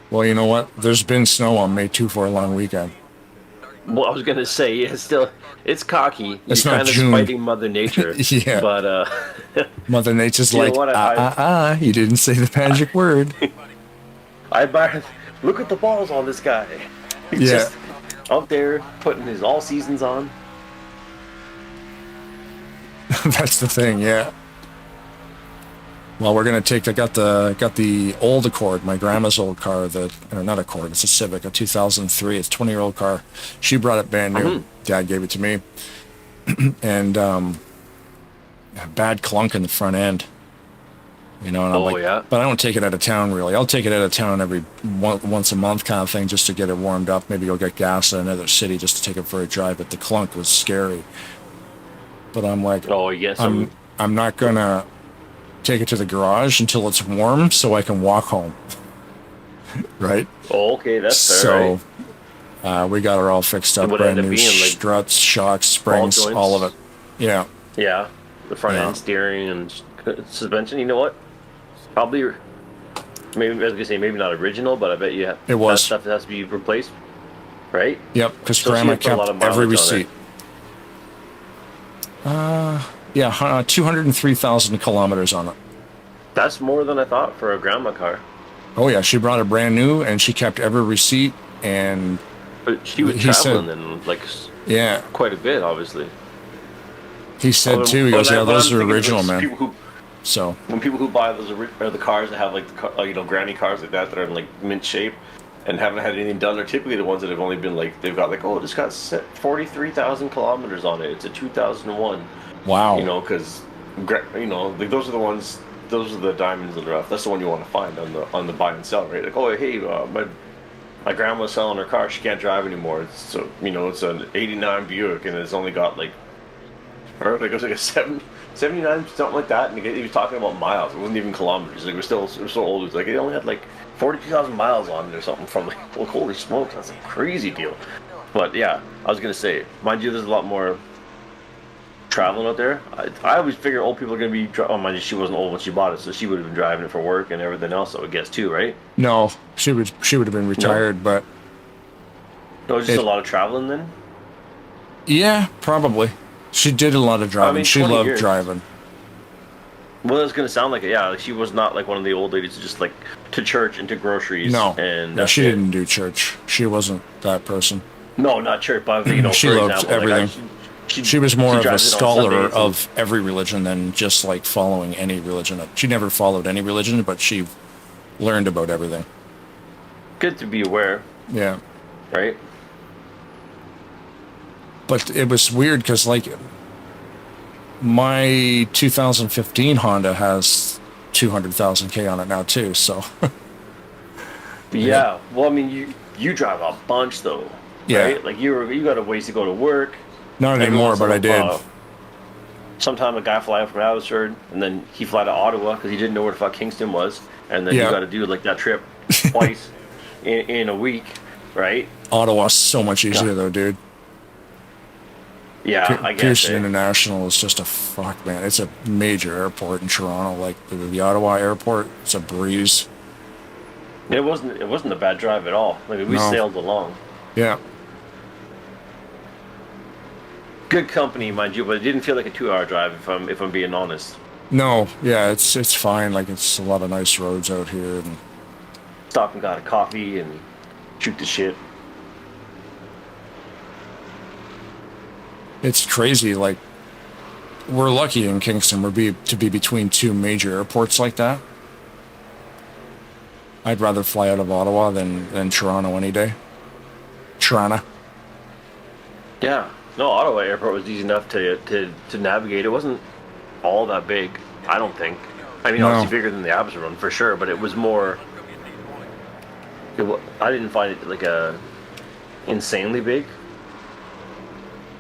Speaker 1: Well, you know what? There's been snow on May 2 for a long weekend.
Speaker 2: Well, I was gonna say it's cocky.
Speaker 1: It's
Speaker 2: You're
Speaker 1: not
Speaker 2: kind of
Speaker 1: June.
Speaker 2: spiting Mother Nature.
Speaker 1: Yeah.
Speaker 2: But
Speaker 1: Mother Nature's
Speaker 2: you know
Speaker 1: like,
Speaker 2: what,
Speaker 1: you didn't say the magic word.
Speaker 2: Look at the balls on this guy. He's just out there putting his all seasons on.
Speaker 1: That's the thing, yeah. Well, we're gonna take. I got the old Accord, my grandma's old car. Not Accord, it's a Civic, a 2003. It's a 20-year-old car. She brought it brand new. Dad gave it to me, and bad clunk in the front end. And I'm but I don't take it out of town really. I'll take it out of town every once a month kind of thing, just to get it warmed up. Maybe you'll get gas in another city just to take it for a drive. But the clunk was scary. But I'm like, I'm not gonna take it to the garage until it's warm so I can walk home. Right?
Speaker 2: Oh, okay, that's fair.
Speaker 1: So we got her all fixed up, brand new struts, shocks, springs, all of it. Yeah.
Speaker 2: Yeah, the front end steering and suspension. You know what? Probably, maybe I was gonna say maybe not original, but I bet you
Speaker 1: it was
Speaker 2: that stuff that has to be replaced, right?
Speaker 1: Yep, because Grandma kept every receipt. 203,000 kilometers on it.
Speaker 2: That's more than I thought for a grandma car.
Speaker 1: Oh yeah, she brought it brand new, and she kept every receipt, and
Speaker 2: But she was
Speaker 1: He
Speaker 2: traveling
Speaker 1: said-
Speaker 2: then, like,
Speaker 1: Yeah,
Speaker 2: quite a bit, obviously.
Speaker 1: he said too. He goes,
Speaker 2: Well,
Speaker 1: "Yeah,
Speaker 2: what
Speaker 1: those
Speaker 2: I'm
Speaker 1: are
Speaker 2: thinking is,
Speaker 1: original,
Speaker 2: like,
Speaker 1: man."
Speaker 2: People who,
Speaker 1: So
Speaker 2: when people who buy those or the cars that have like the you know, granny cars like that are in like mint shape and haven't had anything done are typically the ones that have only been like they've got like, oh, it's got 43,000 kilometers on it. It's a 2001.
Speaker 1: wow.
Speaker 2: You know, because you know, like those are the ones. Those are the diamonds in the rough. That's the one you want to find on the buy and sell, right? Like, oh, hey, my grandma's selling her car. She can't drive anymore. It's so, you know, it's an '89 Buick and it's only got like, or like it was like a 79, something like that. And he was talking about miles. It wasn't even kilometers. Like it was so old. It was like it only had like 42,000 miles on it or something. From like, well, holy smokes, that's a crazy deal. But yeah, I was gonna say, mind you, there's a lot more traveling out there. I always figure old people are gonna be. Oh, mind you, she wasn't old when she bought it, so she would have been driving it for work and everything else. I would guess too, right?
Speaker 1: No, she would have been retired, but
Speaker 2: No, just a lot of traveling then.
Speaker 1: yeah, probably. She did a lot of driving.
Speaker 2: mean,
Speaker 1: She
Speaker 2: 20
Speaker 1: loved
Speaker 2: years.
Speaker 1: driving.
Speaker 2: Well, it's gonna sound like it. Yeah, like she was not like one of the old ladies, just like to church and to groceries.
Speaker 1: No,
Speaker 2: and
Speaker 1: no,
Speaker 2: that's
Speaker 1: she
Speaker 2: it.
Speaker 1: didn't do church. She wasn't that person.
Speaker 2: No, not church, but you know,
Speaker 1: She
Speaker 2: for
Speaker 1: loved
Speaker 2: example,
Speaker 1: everything.
Speaker 2: Like
Speaker 1: She was more of a
Speaker 2: drives it on
Speaker 1: scholar
Speaker 2: Sundays and-
Speaker 1: of every religion than just like following any religion. She never followed any religion, but she learned about everything.
Speaker 2: Good to be aware,
Speaker 1: Yeah.
Speaker 2: right?
Speaker 1: But it was weird because like my 2015 Honda has 200,000 K on it now too. So
Speaker 2: Yeah. Well, I mean, you drive a bunch though,
Speaker 1: Yeah.
Speaker 2: right? Like you got a ways to go to work.
Speaker 1: not
Speaker 2: Every
Speaker 1: anymore,
Speaker 2: once in
Speaker 1: but
Speaker 2: a
Speaker 1: I did.
Speaker 2: while, sometime a guy fly out from Abbotsford, and then he fly to Ottawa because he didn't know where the fuck Kingston was, and then
Speaker 1: Yeah.
Speaker 2: you got to do like that trip twice in a week, right?
Speaker 1: Ottawa's so much easier
Speaker 2: God.
Speaker 1: though, dude.
Speaker 2: Yeah, I guess.
Speaker 1: Pearson
Speaker 2: eh?
Speaker 1: International is just a fuck, man. It's a major airport in Toronto. Like the Ottawa airport, it's a breeze.
Speaker 2: It wasn't a bad drive at all. Like we
Speaker 1: No.
Speaker 2: sailed along.
Speaker 1: Yeah.
Speaker 2: Good company, mind you, but it didn't feel like a 2-hour drive if I'm being honest.
Speaker 1: No, yeah, it's fine. Like it's a lot of nice roads out here, and
Speaker 2: Stop and got a coffee and shoot the shit.
Speaker 1: it's crazy. Like we're lucky in Kingston. To be between two major airports like that. I'd rather fly out of Ottawa than Toronto any day. Toronto.
Speaker 2: Yeah. No, Ottawa Airport was easy enough to navigate. It wasn't all that big, I don't think. I mean,
Speaker 1: No.
Speaker 2: obviously bigger than the Abbotsford one for sure, but it was more. I didn't find it like a insanely big.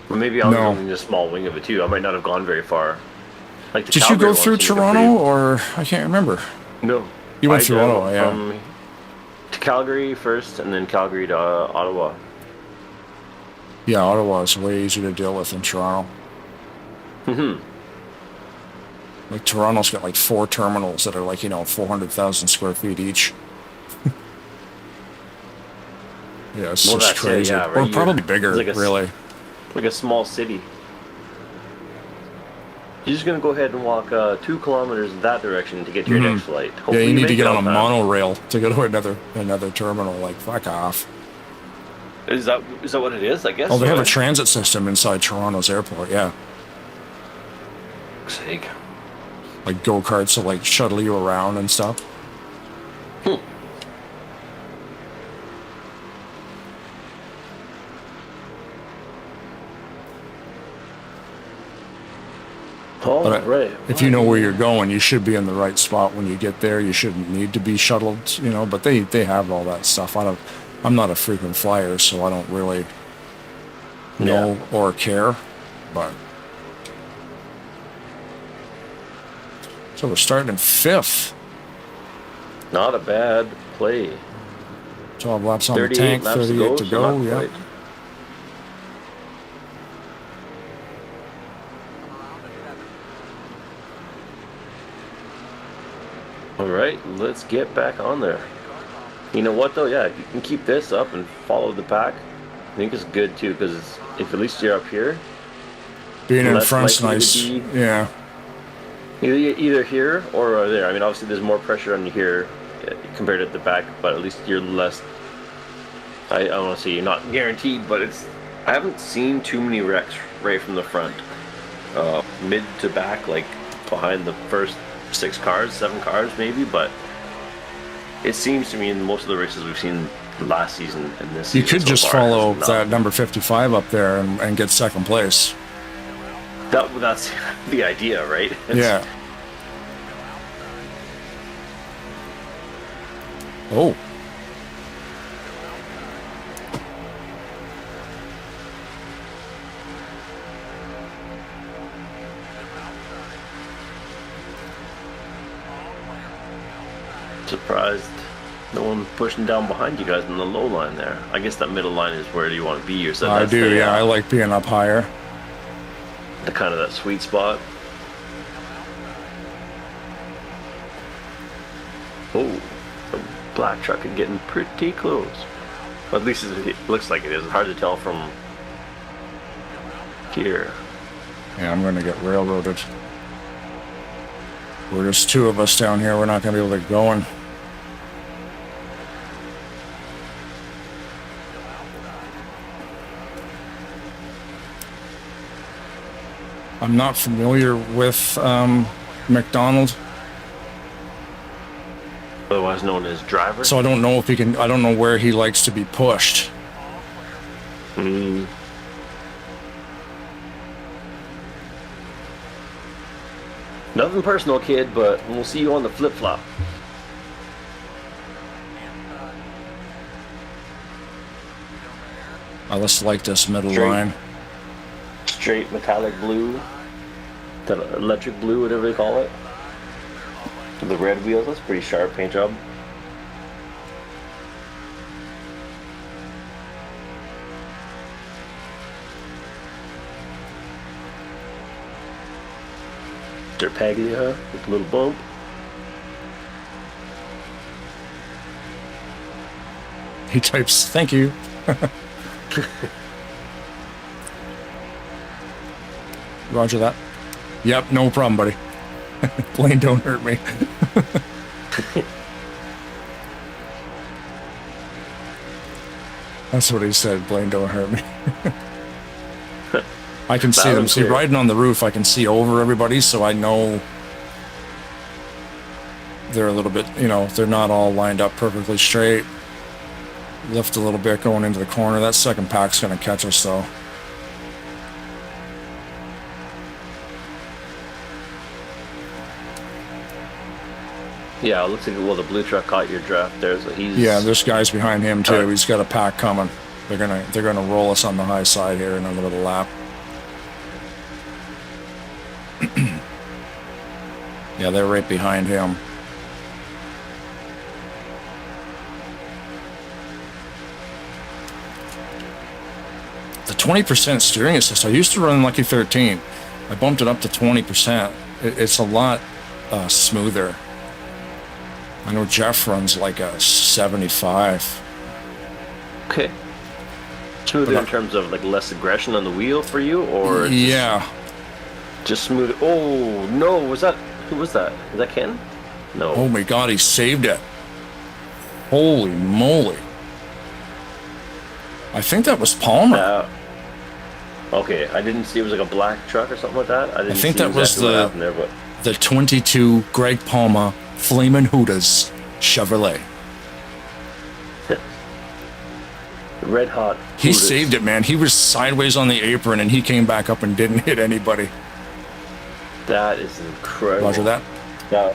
Speaker 2: Or maybe I was
Speaker 1: No.
Speaker 2: only in a small wing of it too. I might not have gone very far. Like the
Speaker 1: Did you
Speaker 2: Calgary
Speaker 1: go
Speaker 2: one
Speaker 1: through
Speaker 2: seemed like a
Speaker 1: Toronto or I can't remember.
Speaker 2: No.
Speaker 1: You went
Speaker 2: I
Speaker 1: through
Speaker 2: drove
Speaker 1: Ottawa, yeah.
Speaker 2: from- to Calgary first, and then Calgary to Ottawa.
Speaker 1: Yeah, Ottawa is way easier to deal with than Toronto.
Speaker 2: Mm-hmm.
Speaker 1: Like Toronto's got like 4 terminals that are like 400,000 square feet each. Yeah, it's
Speaker 2: Well,
Speaker 1: just
Speaker 2: that's it,
Speaker 1: crazy.
Speaker 2: yeah, right.
Speaker 1: Or
Speaker 2: You're-
Speaker 1: probably bigger,
Speaker 2: it's like a s-
Speaker 1: really.
Speaker 2: Like a small city. You're just gonna go ahead and walk 2 kilometers in that direction to get to your next flight.
Speaker 1: Yeah,
Speaker 2: Hopefully
Speaker 1: you need
Speaker 2: make
Speaker 1: to
Speaker 2: it
Speaker 1: get on a
Speaker 2: on time.
Speaker 1: monorail to go to another terminal. Like, fuck off.
Speaker 2: Is that what it is? I guess.
Speaker 1: Oh, they have a
Speaker 2: Right?
Speaker 1: transit system inside Toronto's airport. Yeah,
Speaker 2: Fuck's sake.
Speaker 1: like go karts to like shuttle you around and stuff.
Speaker 2: Oh,
Speaker 1: But
Speaker 2: right.
Speaker 1: if you know where you're going, you should be in the right spot when you get there. You shouldn't need to be shuttled, but they have all that stuff. I'm not a frequent flyer, so I don't really know or care. But so we're starting in 5th.
Speaker 2: Not a bad play.
Speaker 1: 12 laps on the
Speaker 2: 38
Speaker 1: tank,
Speaker 2: laps
Speaker 1: 38 to
Speaker 2: so
Speaker 1: go.
Speaker 2: not
Speaker 1: Yeah.
Speaker 2: quite. All right, let's get back on there. You know what though? Yeah, if you can keep this up and follow the pack, I think it's good too. Because if at least you're up here,
Speaker 1: Being in
Speaker 2: less
Speaker 1: front's
Speaker 2: likely
Speaker 1: nice.
Speaker 2: to be-
Speaker 1: Yeah.
Speaker 2: either here or there. I mean, obviously there's more pressure on you here compared to the back, but at least you're less. I want to say not guaranteed, but I haven't seen too many wrecks right from the front, mid to back, like behind the first 6 cars, 7 cars maybe. But it seems to me in most of the races we've seen last season and this season
Speaker 1: You could
Speaker 2: so
Speaker 1: just
Speaker 2: far
Speaker 1: follow
Speaker 2: has
Speaker 1: that
Speaker 2: not-
Speaker 1: number 55 up there and get second place.
Speaker 2: That's the idea, right?
Speaker 1: Yeah. Oh.
Speaker 2: Surprised no one pushing down behind you guys in the low line there. I guess that middle line is where you want to be. Or so
Speaker 1: I
Speaker 2: that's
Speaker 1: do,
Speaker 2: the,
Speaker 1: yeah. I like being up higher.
Speaker 2: the kind of that sweet spot. Oh, the black truck is getting pretty close. Well, at least it looks like it is. It's hard to tell from here.
Speaker 1: Yeah, I'm going to get railroaded. We're just 2 of us down here. We're not going to be able to get going. I'm not familiar with McDonald,
Speaker 2: Otherwise known as driver.
Speaker 1: so I don't know if he can. I don't know where he likes to be pushed.
Speaker 2: Nothing personal, kid, but we'll see you on the flip-flop.
Speaker 1: I just like this middle
Speaker 2: Straight.
Speaker 1: line.
Speaker 2: Straight metallic blue. That electric blue, whatever they call it. The red wheels, that's pretty sharp paint job. Paglia with a little bump.
Speaker 1: He types, "Thank you." Roger that. Yep, no problem, buddy. Blaine, don't hurt me. That's what he said. Blaine, don't hurt me. I can see
Speaker 2: Loud
Speaker 1: them.
Speaker 2: and
Speaker 1: See,
Speaker 2: clear.
Speaker 1: riding on the roof, I can see over everybody, so I know they're a little bit, they're not all lined up perfectly straight. Lift a little bit going into the corner. That second pack's going to catch us, though.
Speaker 2: Yeah, it looks like the blue truck caught your draft there, so he's
Speaker 1: Yeah, this guy's behind him too.
Speaker 2: Alright.
Speaker 1: He's got a pack coming. They're gonna roll us on the high side here in another lap. Yeah, they're right behind him. The 20% steering assist. I used to run Lucky 13. I bumped it up to 20%. It's a lot smoother. I know Jeff runs like a 75.
Speaker 2: okay. Smoother in terms of like less aggression on the wheel for you, or
Speaker 1: Yeah.
Speaker 2: just smooth. Oh no, who was that? Was that Ken? No.
Speaker 1: Oh my God, he saved it. Holy moly. I think that was Palmer.
Speaker 2: Okay, I didn't see it was like a black truck or something like that. I didn't
Speaker 1: think
Speaker 2: see
Speaker 1: that was
Speaker 2: exactly what
Speaker 1: the-
Speaker 2: happened there, but
Speaker 1: The 22 Greg Palmer Flamin' Hooters Chevrolet.
Speaker 2: red hot.
Speaker 1: He
Speaker 2: Hooters.
Speaker 1: saved it, man. He was sideways on the apron and he came back up and didn't hit anybody.
Speaker 2: That is incredible.
Speaker 1: Roger that.
Speaker 2: Yeah.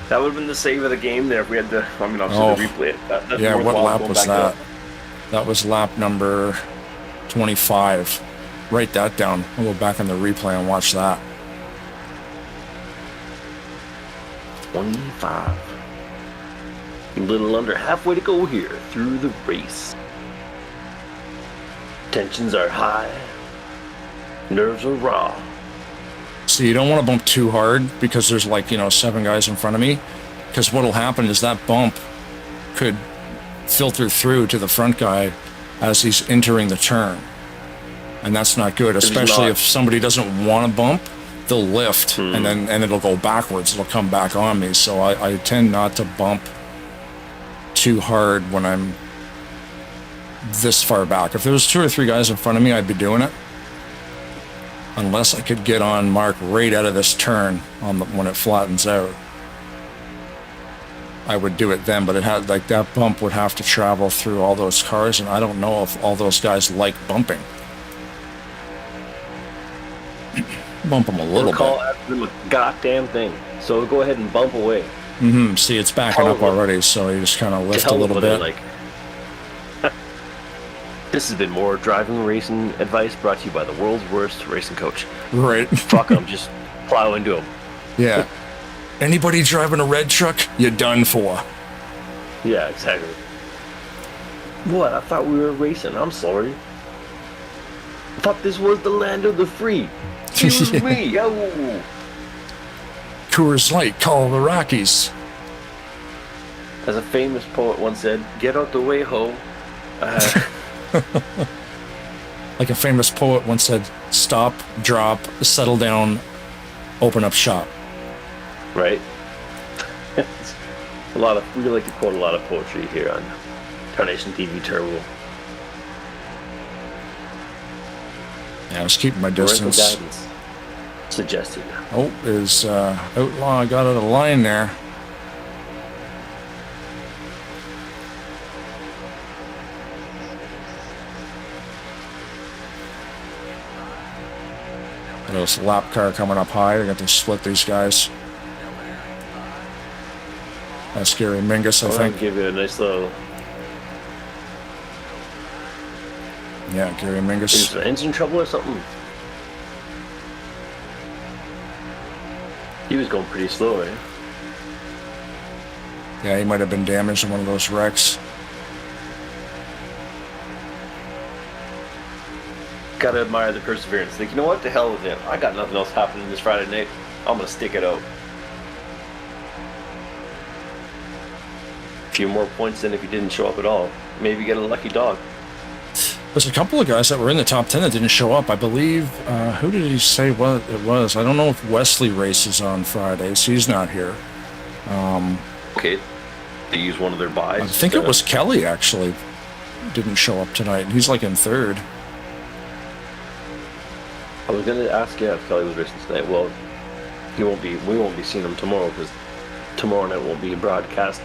Speaker 2: That would have been the save of the game there if we had to. I mean, obviously the replay. That's
Speaker 1: Yeah, what
Speaker 2: worthwhile
Speaker 1: lap
Speaker 2: going
Speaker 1: was
Speaker 2: back
Speaker 1: that?
Speaker 2: up.
Speaker 1: That was lap number 25. Write that down. I'll go back in the replay and watch that.
Speaker 2: 25. A little under halfway to go here through the race. Tensions are high. Nerves are raw.
Speaker 1: So you don't want to bump too hard because there's 7 guys in front of me. Because what'll happen is that bump could filter through to the front guy as he's entering the turn. And that's not good, especially if somebody doesn't want to bump, they'll lift and it'll go backwards. It'll come back on me. So I tend not to bump too hard when I'm this far back. If there was 2 or 3 guys in front of me, I'd be doing it. Unless I could get on Mark right out of this turn when it flattens out. I would do it then, but it had like that bump would have to travel through all those cars, and I don't know if all those guys like bumping. Bump them a little
Speaker 2: Call
Speaker 1: bit.
Speaker 2: after them a goddamn thing. So go ahead and bump away.
Speaker 1: See, it's backing up already, so you just kind of lift a little bit.
Speaker 2: Like, this has been more driving racing advice brought to you by the world's worst racing coach.
Speaker 1: Right.
Speaker 2: Fuck them, just plow into them.
Speaker 1: Yeah. Anybody driving a red truck, you're done for.
Speaker 2: Yeah, exactly. What? I thought we were racing. I'm sorry. I thought this was the land of the free. Excuse me. Yo.
Speaker 1: Coors Light, call the Rockies.
Speaker 2: As a famous poet once said, "Get out the way, ho."
Speaker 1: Like a famous poet once said, stop, drop, settle down, open up shop.
Speaker 2: Right. We like to quote a lot of poetry here on Tarnation TV Turbo.
Speaker 1: Yeah, I was keeping my
Speaker 2: Parental
Speaker 1: distance.
Speaker 2: guidance suggested.
Speaker 1: Oh, is Outlaw got out of line there. There's a lap car coming up high. They're going to split these guys. That's Gary Mingus, I think.
Speaker 2: Give you a nice little
Speaker 1: Yeah, Gary Mingus.
Speaker 2: engine trouble or something. He was going pretty slow, eh?
Speaker 1: Yeah, he might have been damaged in one of those wrecks.
Speaker 2: Gotta admire the perseverance. Like, you know what? The hell with it. I got nothing else happening this Friday night. I'm gonna stick it out. A few more points than if you didn't show up at all. Maybe get a lucky dog.
Speaker 1: There's a couple of guys that were in the top 10 that didn't show up. I believe, who did he say what it was? I don't know if Wesley races on Fridays. He's not here.
Speaker 2: Okay. They use one of their buys.
Speaker 1: I think it was Kelly, actually, didn't show up tonight. He's like in third.
Speaker 2: I was gonna ask if Kelly was racing tonight. Well, we won't be seeing him tomorrow because tomorrow night won't be broadcast.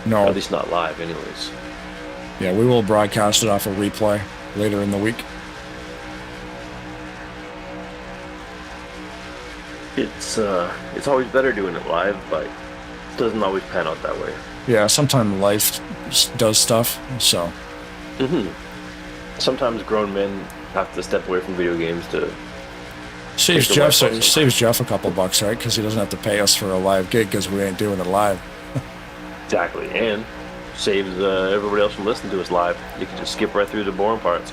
Speaker 1: No.
Speaker 2: At least not live, anyways.
Speaker 1: Yeah, we will broadcast it off a replay later in the week.
Speaker 2: It's always better doing it live, but it doesn't always pan out that way.
Speaker 1: Yeah, sometimes life does stuff, so.
Speaker 2: Sometimes grown men have to step away from video games to
Speaker 1: Saves
Speaker 2: Take the
Speaker 1: Jeff,
Speaker 2: life also.
Speaker 1: saves Jeff a couple bucks, right? Because he doesn't have to pay us for a live gig because we ain't doing it live.
Speaker 2: exactly, and saves everybody else from listening to us live. You can just skip right through the boring parts.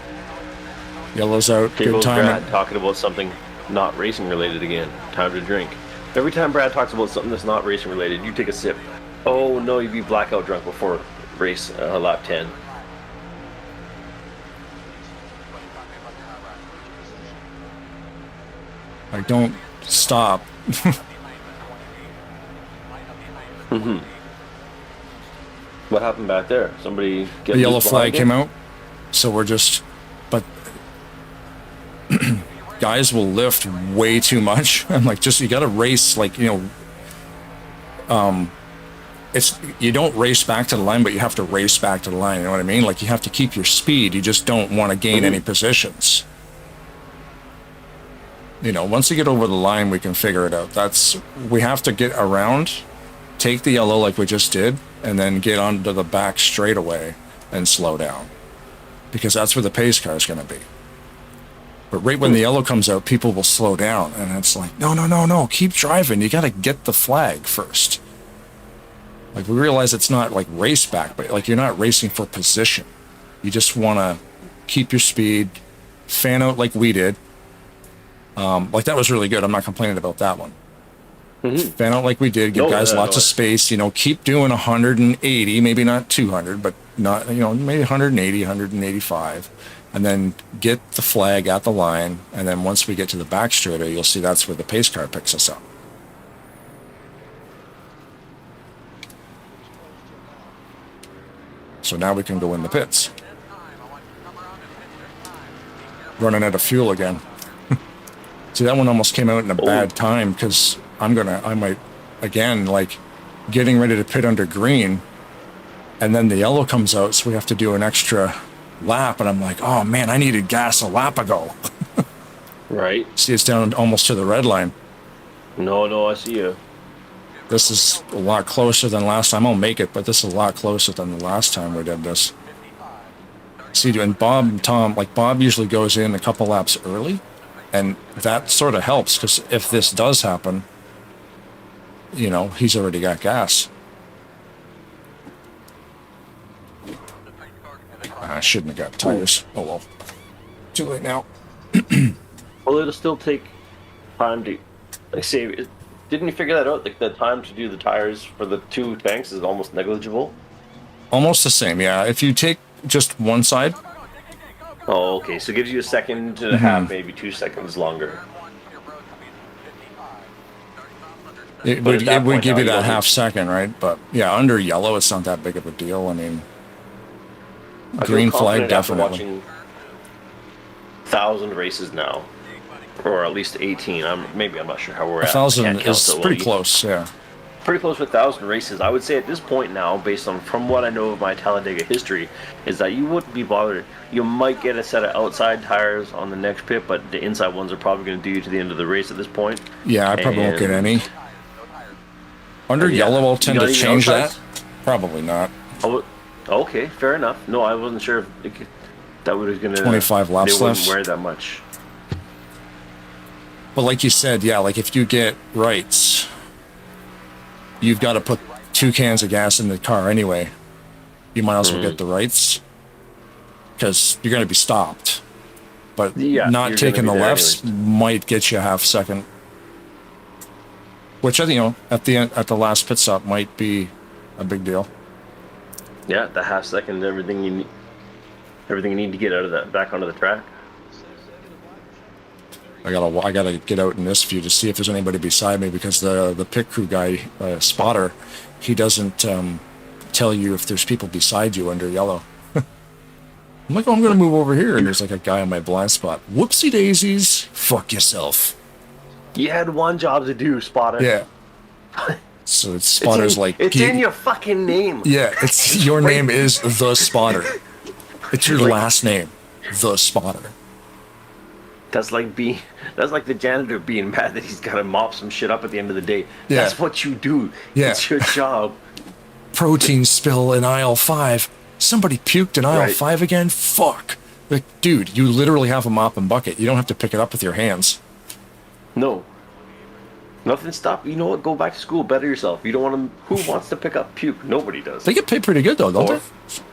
Speaker 1: Yellow's out,
Speaker 2: Here
Speaker 1: good
Speaker 2: goes
Speaker 1: timing.
Speaker 2: Brad talking about something not racing related again. Time to drink. Every time Brad talks about something that's not racing related, you take a sip. Oh no, you'd be blackout drunk before race lap 10.
Speaker 1: Like, don't stop.
Speaker 2: What happened back there? Somebody get
Speaker 1: The yellow flag came out, so we're just, but guys will lift way too much. I'm like, just, you gotta race, like, you know, it's, you don't race back to the line, but you have to race back to the line, you know what I mean? Like, you have to keep your speed, you just don't want to gain any positions. You know, once you get over the line, we can figure it out. We have to get around, take the yellow like we just did, and then get onto the back straightaway and slow down. Because that's where the pace car is going to be. But right when the yellow comes out, people will slow down. And it's like, no, keep driving. You got to get the flag first. Like, we realize it's not like race back, but like, you're not racing for position. You just want to keep your speed, fan out like we did. Like, that was really good. I'm not complaining about that one. Fan out like we did, give guys lots of space, you know, keep doing 180, maybe not 200, but not, you know, maybe 180, 185, and then get the flag at the line. And then once we get to the back straighter, you'll see that's where the pace car picks us up. So now we can go in the pits. Running out of fuel again. See, that one almost came out in a bad time because I might, again, like getting ready to pit under green, and then the yellow comes out, so we have to do an extra lap, and I'm like, oh man, I needed gas a lap ago.
Speaker 2: Right.
Speaker 1: See, it's down almost to the red line.
Speaker 2: No, I see you.
Speaker 1: This is a lot closer than last time. I'll make it, but this is a lot closer than the last time we did this. See, and Bob and Tom, like Bob usually goes in a couple laps early, and that sort of helps because if this does happen, you know, he's already got gas. I shouldn't have got tires. Oh well. Too late now.
Speaker 2: Well, it'll still take time to, like, say, didn't you figure that out? Like, the time to do the tires for the two tanks is almost negligible?
Speaker 1: Almost the same, yeah. If you take just one side.
Speaker 2: Oh, okay. So it gives you a second and a half, maybe 2 seconds longer.
Speaker 1: It would give you that half second, right? But yeah, under yellow, it's not that big of a deal. I mean, green flag, definitely.
Speaker 2: Watching 1,000 races now, or at least 18. I'm not sure how we're at.
Speaker 1: 1,000 is pretty close, yeah.
Speaker 2: Pretty close with 1,000 races. I would say at this point now, based on from what I know of my Talladega history, is that you wouldn't be bothered. You might get a set of outside tires on the next pit, but the inside ones are probably going to do you to the end of the race at this point.
Speaker 1: Yeah, I probably won't get any. Under yellow, I'll tend to change that. Probably not.
Speaker 2: Oh, okay, fair enough. No, I wasn't sure if that was going to.
Speaker 1: 25 laps
Speaker 2: they wouldn't
Speaker 1: left.
Speaker 2: wear that much.
Speaker 1: But like you said, yeah, like if you get rights, you've got to put 2 cans of gas in the car anyway. You might as well get the rights because you're going to be stopped. But not taking the lefts might get you a half second. Which I think, you know, at the last pit stop might be a big deal.
Speaker 2: Yeah, the half second, everything you need to get out of that back onto the track.
Speaker 1: I gotta get out in this view to see if there's anybody beside me because the pit crew guy, spotter, he doesn't tell you if there's people beside you under yellow. I'm like, oh, I'm gonna move over here, and there's like a guy on my blind spot. Whoopsie daisies! Fuck yourself.
Speaker 2: You had one job to do, spotter.
Speaker 1: Yeah. So it's spotters
Speaker 2: it's in your fucking name.
Speaker 1: Yeah, it's your name is the spotter. It's your last name, the spotter.
Speaker 2: That's like the janitor being mad that he's got to mop some shit up at the end of the day.
Speaker 1: Yeah.
Speaker 2: That's what you do.
Speaker 1: Yeah.
Speaker 2: It's your job.
Speaker 1: Protein spill in aisle 5. Somebody puked in aisle 5 again? Fuck. Like, dude, you literally have a mop and bucket. You don't have to pick it up with your hands.
Speaker 2: No. Nothing stop. You know what? Go back to school. Better yourself. You don't want to. Who wants to pick up puke? Nobody does.
Speaker 1: They get paid pretty good though, don't they?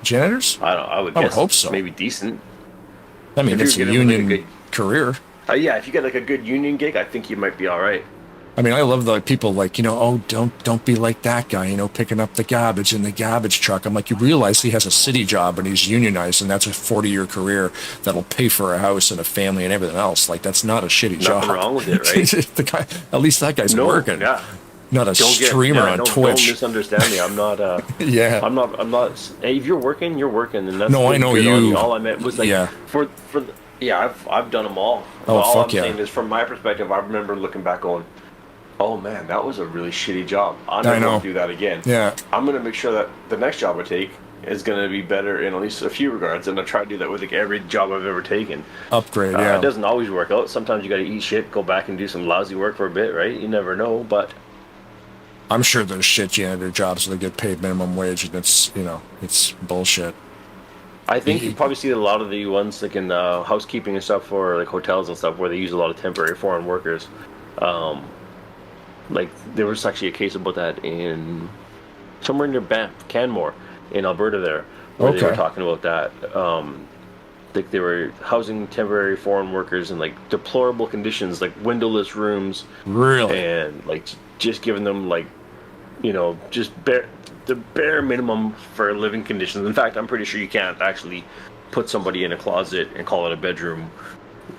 Speaker 1: Janitors?
Speaker 2: I would hope so. Maybe decent.
Speaker 1: I mean, it's a union career.
Speaker 2: Yeah, if you get like a good union gig, I think you might be all right.
Speaker 1: I mean, I love the people like, you know, oh, don't be like that guy, you know, picking up the garbage in the garbage truck. I'm like, you realize he has a city job and he's unionized, and that's a 40-year career that'll pay for a house and a family and everything else. Like, that's not a shitty job.
Speaker 2: Nothing wrong with it, right?
Speaker 1: The guy, at least that guy's working.
Speaker 2: Yeah.
Speaker 1: Not a streamer on Twitch.
Speaker 2: Don't misunderstand me. I'm not.
Speaker 1: Yeah.
Speaker 2: I'm not. Hey, if you're working, you're working, and that's.
Speaker 1: No, I know you.
Speaker 2: All I meant was like I've done them all.
Speaker 1: Oh,
Speaker 2: all
Speaker 1: fuck
Speaker 2: I'm saying is, from my perspective, I remember looking back going, oh man, that was a really shitty job. I'm never going to do that again.
Speaker 1: Yeah.
Speaker 2: I'm going to make sure that the next job I take is going to be better in at least a few regards, and I try to do that with like every job I've ever taken.
Speaker 1: Upgrade, yeah.
Speaker 2: It doesn't always work out. Sometimes you got to eat shit, go back and do some lousy work for a bit, right? You never know, but
Speaker 1: I'm sure there's shit janitor jobs that get paid minimum wage, and it's, you know, it's bullshit.
Speaker 2: I think you probably see a lot of the ones like in housekeeping and stuff for like hotels and stuff where they use a lot of temporary foreign workers. Like there was actually a case about that in somewhere near Banff, Canmore, in Alberta there, where they were talking about that. Like they were housing temporary foreign workers in like deplorable conditions, like windowless rooms.
Speaker 1: Really?
Speaker 2: And like just giving them like, you know, just the bare minimum for living conditions. In fact, I'm pretty sure you can't actually put somebody in a closet and call it a bedroom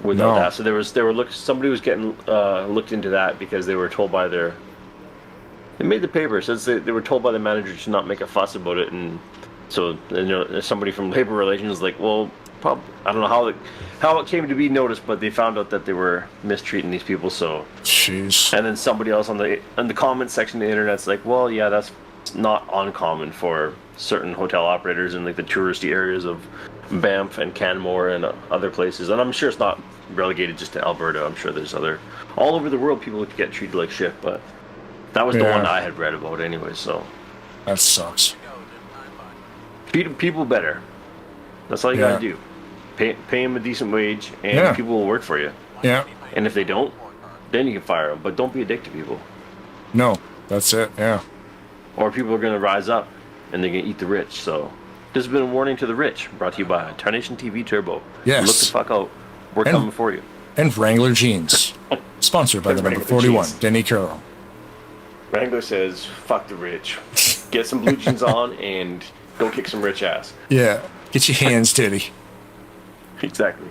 Speaker 2: without that. So somebody was getting looked into that because they were told by they made the paper. It says they were told by the manager to not make a fuss about it, and So there's somebody from labor relations is like, well, I don't know how it came to be noticed, but they found out that they were mistreating these people. So,
Speaker 1: Jeez.
Speaker 2: and then somebody else on the comment section of the internet's like, well, yeah, that's not uncommon for certain hotel operators in like the touristy areas of Banff and Canmore and other places. And I'm sure it's not relegated just to Alberta. I'm sure there's all over the world people get treated like shit. But that was the one I had read about anyway. So
Speaker 1: that sucks.
Speaker 2: treat people better. That's all you gotta do. Pay them a decent wage, and people will work for you.
Speaker 1: Yeah.
Speaker 2: And if they don't, then you can fire them. But don't be a dick to people.
Speaker 1: No, that's it. Yeah.
Speaker 2: Or people are gonna rise up, and they're gonna eat the rich. So this has been a warning to the rich, brought to you by Tarnation TV Turbo.
Speaker 1: Yes.
Speaker 2: Look the fuck out. We're coming for you.
Speaker 1: And Wrangler Jeans. Sponsored by the number 41,
Speaker 2: jeans.
Speaker 1: Denny Carroll.
Speaker 2: Wrangler says, fuck the rich. Get some blue jeans on and go kick some rich ass.
Speaker 1: Yeah. Get your hands dirty.
Speaker 2: Exactly.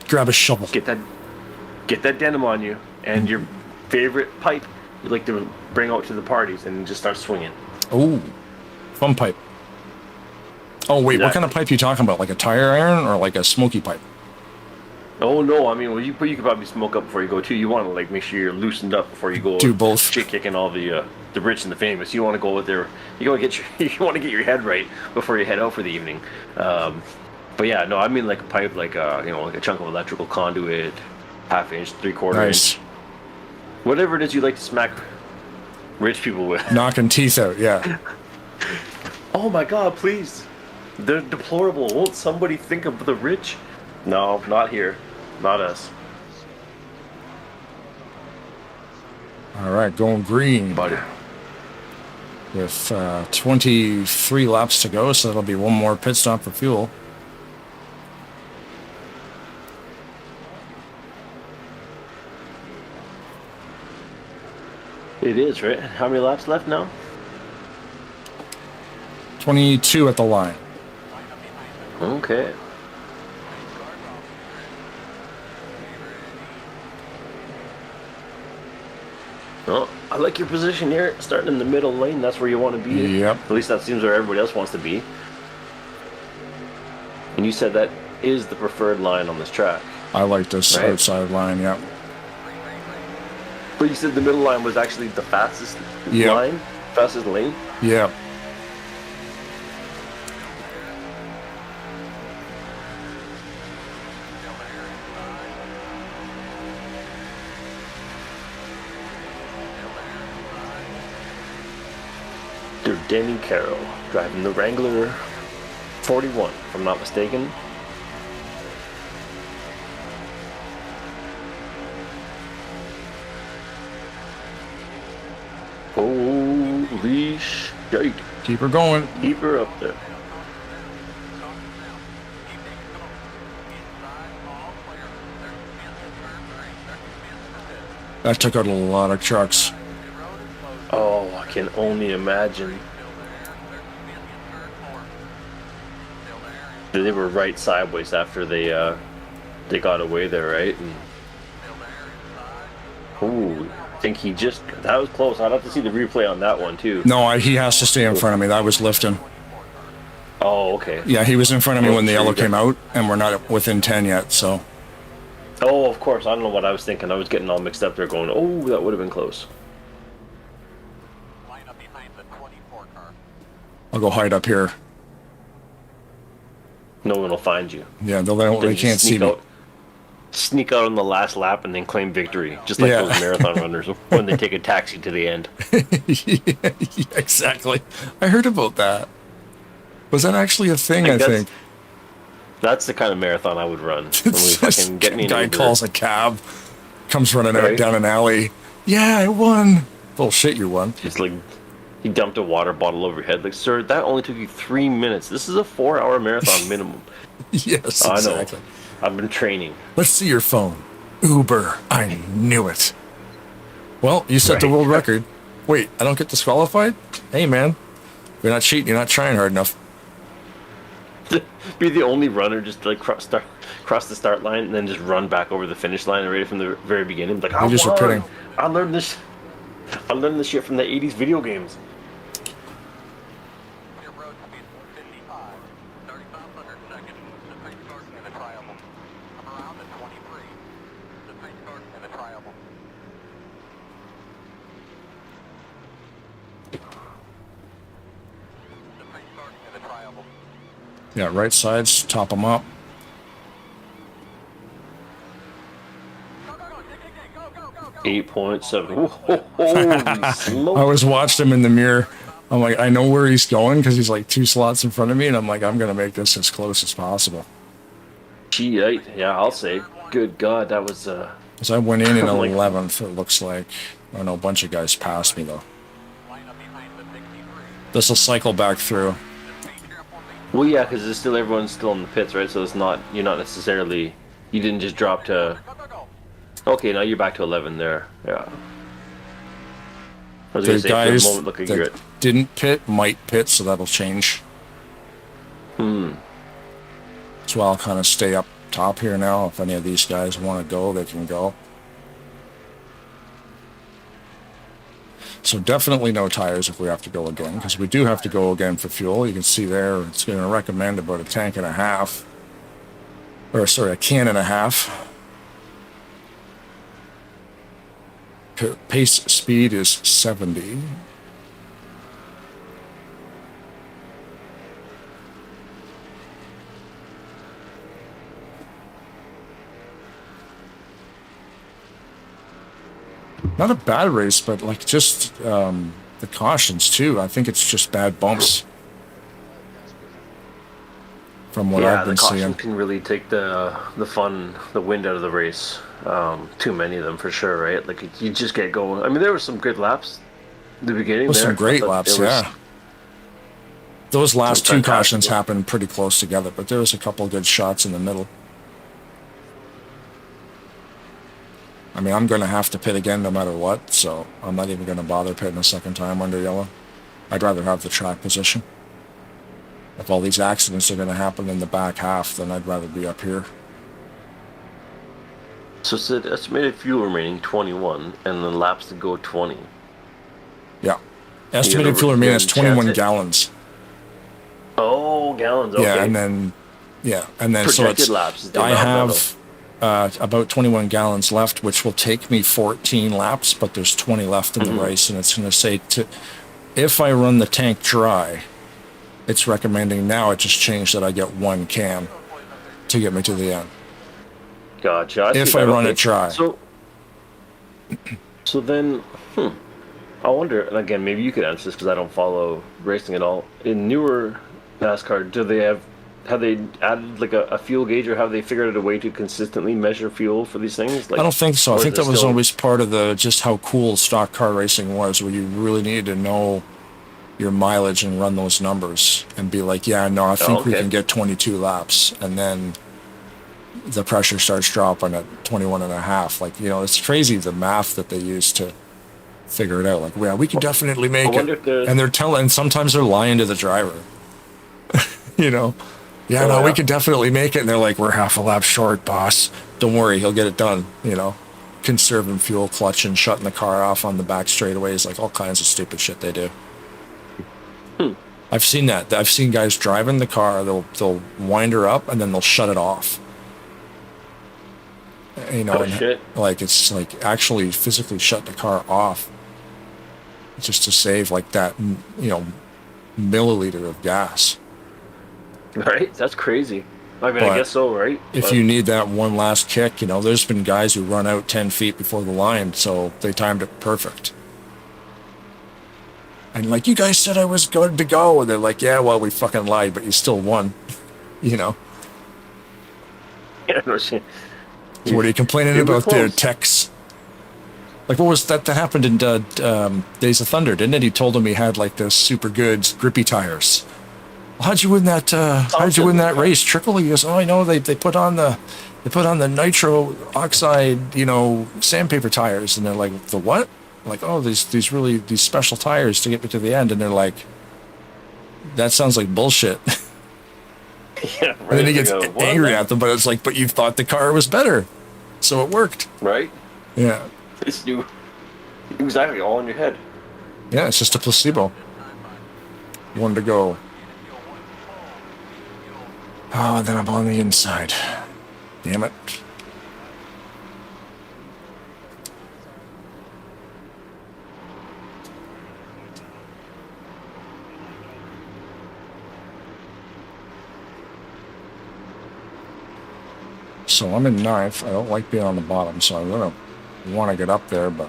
Speaker 1: Grab a shovel.
Speaker 2: Get that denim on you and your favorite pipe you like to bring out to the parties and just start swinging.
Speaker 1: Oh, fun pipe. Oh, wait, what kind of pipe are you talking about? Like a tire iron or like a smoky pipe?
Speaker 2: Oh no, I mean, well, you could probably smoke up before you go too. You want to like make sure you're loosened up before you go.
Speaker 1: Do both.
Speaker 2: Shit kicking all the rich and the famous. You want to go with their. You want to get your head right before you head out for the evening. But yeah, no, I mean like a pipe, like like a chunk of electrical conduit, 1/2 inch, 3/4 inch, whatever it is you like to smack rich people with.
Speaker 1: Knocking teeth out, yeah.
Speaker 2: Oh my God, please! They're deplorable. Won't somebody think of the rich? No, not here. Not us.
Speaker 1: All right, going green.
Speaker 2: Buddy.
Speaker 1: With 23 laps to go, so that'll be one more pit stop for fuel.
Speaker 2: It is, right? How many laps left now?
Speaker 1: 22 at the line.
Speaker 2: Okay. Well, I like your position here, starting in the middle lane. That's where you want to be.
Speaker 1: Yep.
Speaker 2: At least that seems where everybody else wants to be. And you said that is the preferred line on this track.
Speaker 1: I like this outside line, yeah.
Speaker 2: But you said the middle line was actually the fastest line? Fastest lane?
Speaker 1: Yeah.
Speaker 2: Denny Carroll driving the Wrangler 41, if I'm not mistaken. Holy shit.
Speaker 1: Keep her going.
Speaker 2: Keep her up there.
Speaker 1: That took out a lot of trucks.
Speaker 2: Oh, I can only imagine. They were right sideways after they got away there, right? And, ooh, I think that was close. I'd have to see the replay on that one too.
Speaker 1: No, he has to stay in front of me. That was lifting.
Speaker 2: Oh, okay.
Speaker 1: Yeah, he was in front of me when the yellow came out, and we're not within 10 yet, so.
Speaker 2: Oh, of course. I don't know what I was thinking. I was getting all mixed up there going, oh, that would have been close.
Speaker 7: Line up behind the 24 car.
Speaker 1: I'll go hide up here.
Speaker 2: No one will find you.
Speaker 1: Yeah, they can't see me.
Speaker 2: Sneak out on the last lap and then claim victory, just like those marathon runners when they take a taxi to the end.
Speaker 1: Yeah, exactly. I heard about that. Was that actually a thing? I think
Speaker 2: that's the kind of marathon I would run. Fucking get me an
Speaker 1: guy
Speaker 2: Uber.
Speaker 1: calls a cab, comes running out down an alley. Yeah, I won. Bullshit, you won.
Speaker 2: It's like he dumped a water bottle over your head. Like, sir, that only took you 3 minutes. This is a 4-hour marathon minimum.
Speaker 1: Yes,
Speaker 2: I
Speaker 1: exactly.
Speaker 2: know. I've been training.
Speaker 1: Let's see your phone. Uber. I knew it. Well, you set the world record. Wait, I don't get disqualified? Hey, man. You're not cheating. You're not trying hard enough.
Speaker 2: Be the only runner just to like cross the start line and then just run back over the finish line right from the very beginning. Like,
Speaker 1: You're just repeating.
Speaker 2: I learned this shit from the 80s video games.
Speaker 7: Your road to be
Speaker 1: Yeah, right sides, top them up.
Speaker 7: Go, go, go, go, go, go, go.
Speaker 2: 8.7. Holy
Speaker 1: I
Speaker 2: smoke!
Speaker 1: was watching him in the mirror. I'm like, I know where he's going because he's like 2 slots in front of me, and I'm like, I'm gonna make this as close as possible.
Speaker 2: Gee, yeah, I'll say. Good God, that was
Speaker 1: Because I went in
Speaker 2: Like-
Speaker 1: 11th, it looks like. I know a bunch of guys passed me though.
Speaker 7: Line up behind the 63.
Speaker 1: This will cycle back through.
Speaker 7: Just be careful,
Speaker 2: Well, yeah, because it's still everyone's still in the pits, right? So it's not you're not necessarily you didn't just drop to.
Speaker 7: go, go, go.
Speaker 2: Okay, now you're back to 11 there. Yeah. I was
Speaker 1: The
Speaker 2: gonna say for the
Speaker 1: guys
Speaker 2: moment looking good.
Speaker 1: that didn't pit might pit, so that'll change. So I'll kind of stay up top here now. If any of these guys want to go, they can go. So definitely no tires if we have to go again, because we do have to go again for fuel. You can see there it's going to recommend about a tank and a half, or sorry, a can and a half. Pace speed is 70. Not a bad race, but like just the cautions too. I think it's just bad bumps from what
Speaker 2: Yeah,
Speaker 1: I've
Speaker 2: the
Speaker 1: been
Speaker 2: caution
Speaker 1: seeing.
Speaker 2: can really take the fun, the wind out of the race. Too many of them for sure, right? Like you just get going. I mean, there were some good laps at the beginning.
Speaker 1: There's
Speaker 2: there.
Speaker 1: some great
Speaker 2: I thought
Speaker 1: laps,
Speaker 2: there was-
Speaker 1: yeah. Those last
Speaker 2: some
Speaker 1: two
Speaker 2: fantastic
Speaker 1: cautions
Speaker 2: laps.
Speaker 1: happened pretty close together, but there was a couple of good shots in the middle. I mean, I'm going to have to pit again no matter what, so I'm not even going to bother pitting a second time under yellow. I'd rather have the track position. If all these accidents are going to happen in the back half, then I'd rather be up here.
Speaker 2: So it said estimated fuel remaining 21, and the laps to go 20.
Speaker 1: Yeah. Estimated
Speaker 2: gonna-
Speaker 1: fuel remaining
Speaker 2: you
Speaker 1: is
Speaker 2: gonna
Speaker 1: 21
Speaker 2: chance it?
Speaker 1: gallons.
Speaker 2: Oh, gallons. Okay.
Speaker 1: Yeah, and then so
Speaker 2: Projected
Speaker 1: it's
Speaker 2: laps is the
Speaker 1: I
Speaker 2: amount,
Speaker 1: have about 21 gallons left, which will take me 14 laps, but there's 20 left in the race, and it's going to say if I run the tank dry, it's recommending now. It just changed that I get 1 can to get me to the end.
Speaker 2: Gotcha.
Speaker 1: If
Speaker 2: see
Speaker 1: I
Speaker 2: that.
Speaker 1: run
Speaker 2: Okay.
Speaker 1: it dry.
Speaker 2: So then, I wonder, and again, maybe you could answer this because I don't follow racing at all. In newer NASCAR, do they have they added like a fuel gauge, or have they figured out a way to consistently measure fuel for these things? Like,
Speaker 1: I don't think so. I
Speaker 2: or
Speaker 1: think
Speaker 2: is it
Speaker 1: that was
Speaker 2: still-
Speaker 1: always part of the just how cool stock car racing was, where you really needed to know your mileage and run those numbers and be like, yeah, no, I think we
Speaker 2: okay.
Speaker 1: can get 22 laps, and then the pressure starts dropping at 21 and a half. Like, you know, it's crazy the math that they use to figure it out. Like, yeah, we can definitely make
Speaker 2: wonder
Speaker 1: it.
Speaker 2: if there's-
Speaker 1: And they're telling, sometimes they're lying to the driver. You know, yeah, no, we
Speaker 2: yeah.
Speaker 1: can definitely make it. And they're like, we're half a lap short, boss. Don't worry, he'll get it done. You know, conserving fuel, clutching, shutting the car off on the back straightaways, like all kinds of stupid shit they do. I've seen that. I've seen guys driving the car. They'll wind her up and then they'll shut it off. You know,
Speaker 2: Oh,
Speaker 1: and
Speaker 2: shit.
Speaker 1: like it's like actually physically shut the car off just to save like that, you know, milliliter of gas.
Speaker 2: Right? That's crazy. I mean,
Speaker 1: But
Speaker 2: I guess so, right?
Speaker 1: If
Speaker 2: But-
Speaker 1: you need that one last kick, you know, there's been guys who run out 10 feet before the line, so they timed it perfect. And like, you guys said I was good to go. And they're like, yeah, well, we fucking lied, but you still won. You know,
Speaker 2: Yeah, no shit.
Speaker 1: what are you complaining
Speaker 2: You were
Speaker 1: about there,
Speaker 2: close.
Speaker 1: Tex? Like, what was that happened in Days of Thunder, didn't it? He told him he had like the super good grippy tires. Well, how'd you win that? How'd you win that race? Trickle? He goes, oh, I know they put on the nitro oxide, you know, sandpaper tires, and they're like, the what? I'm like, oh, these special tires to get me to the end, and they're like, that sounds like bullshit.
Speaker 2: Yeah, right.
Speaker 1: And then he gets
Speaker 2: Like, what?
Speaker 1: angry at them, but it's like, but you thought the car was better, so it worked.
Speaker 2: Right?
Speaker 1: Yeah,
Speaker 2: It's you. Exactly, all in your head.
Speaker 1: yeah, it's just a placebo. One to go. Oh, then I'm on the inside. Damn it. So I'm in ninth. I don't like being on the bottom, so I'm gonna want to get up there, but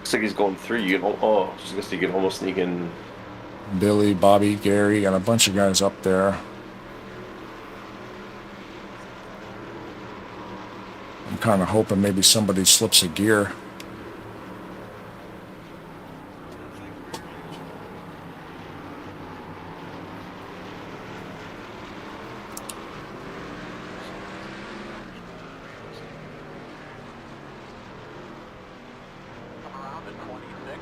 Speaker 2: Looks like he's going through. You can, oh, just gonna say you can almost sneak in.
Speaker 1: Billy, Bobby, Gary, got a bunch of guys up there. I'm kind of hoping maybe somebody slips a gear.
Speaker 7: Come around at 26.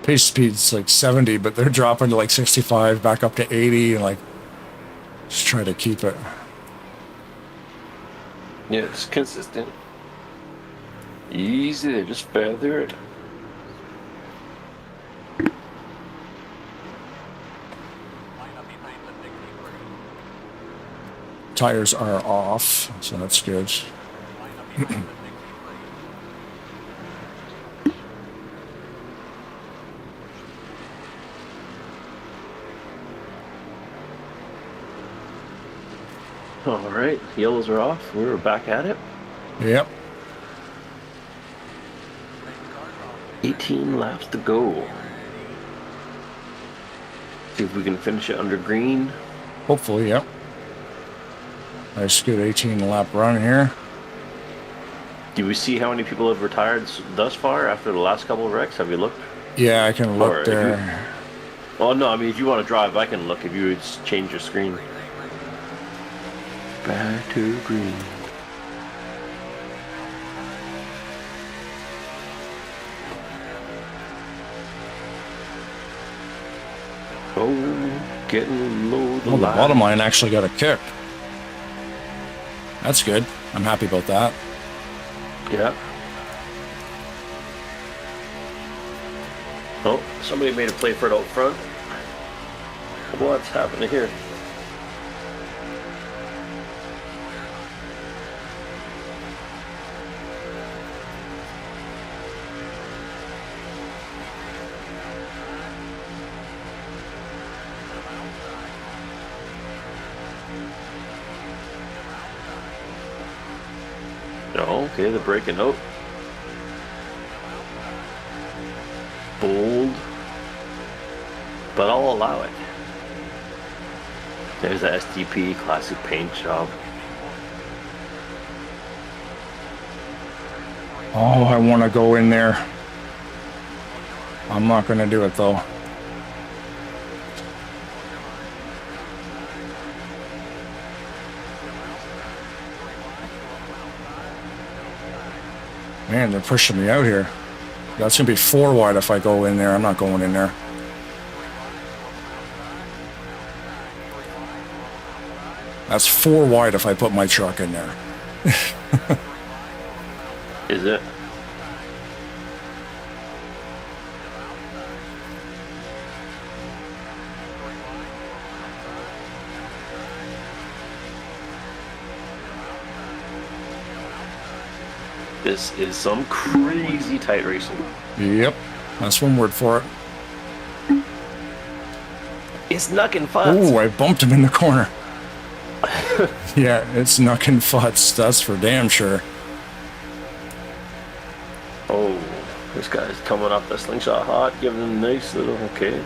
Speaker 1: Pace speed's like 70, but they're dropping to like 65, back up to 80, and like just try to keep it.
Speaker 2: Yeah, it's consistent. Easy, they just feather it.
Speaker 7: Line up behind the 63.
Speaker 1: Tires are off, so that's good.
Speaker 7: Line up behind the 63.
Speaker 2: All right, yellows are off. We're back at it.
Speaker 1: Yep.
Speaker 2: 18 laps to go. See if we can finish it under green.
Speaker 1: Hopefully, yep. Nice, good 18 lap run here.
Speaker 2: Do we see how many people have retired thus far after the last couple of wrecks? Have you looked?
Speaker 1: Yeah, I can
Speaker 2: Or
Speaker 1: look
Speaker 2: if
Speaker 1: there.
Speaker 2: Well, no, I mean, if you want to drive, I can look if you would change your screen. Back to green. Oh, getting low the
Speaker 1: Well, the
Speaker 2: line.
Speaker 1: bottom line actually got a kick. That's good. I'm happy about that.
Speaker 2: Yeah. Oh, somebody made a play for it out front. What's happening here? Oh, okay, they're breaking out. Bold. But I'll allow it. There's a STP classic paint job.
Speaker 1: Oh, I want to go in there. I'm not going to do it, though. Man, they're pushing me out here. That's going to be 4 wide if I go in there. I'm not going in there. That's 4 wide if I put my truck in there.
Speaker 2: Is it? This is some crazy tight racing.
Speaker 1: Yep. That's one word for it.
Speaker 2: It's knuckin' fun.
Speaker 1: Ooh, I bumped him in the corner. Yeah, it's knuckin' futz. That's for damn sure.
Speaker 2: Oh, this guy's coming up the slingshot hot, giving him a nice little okay.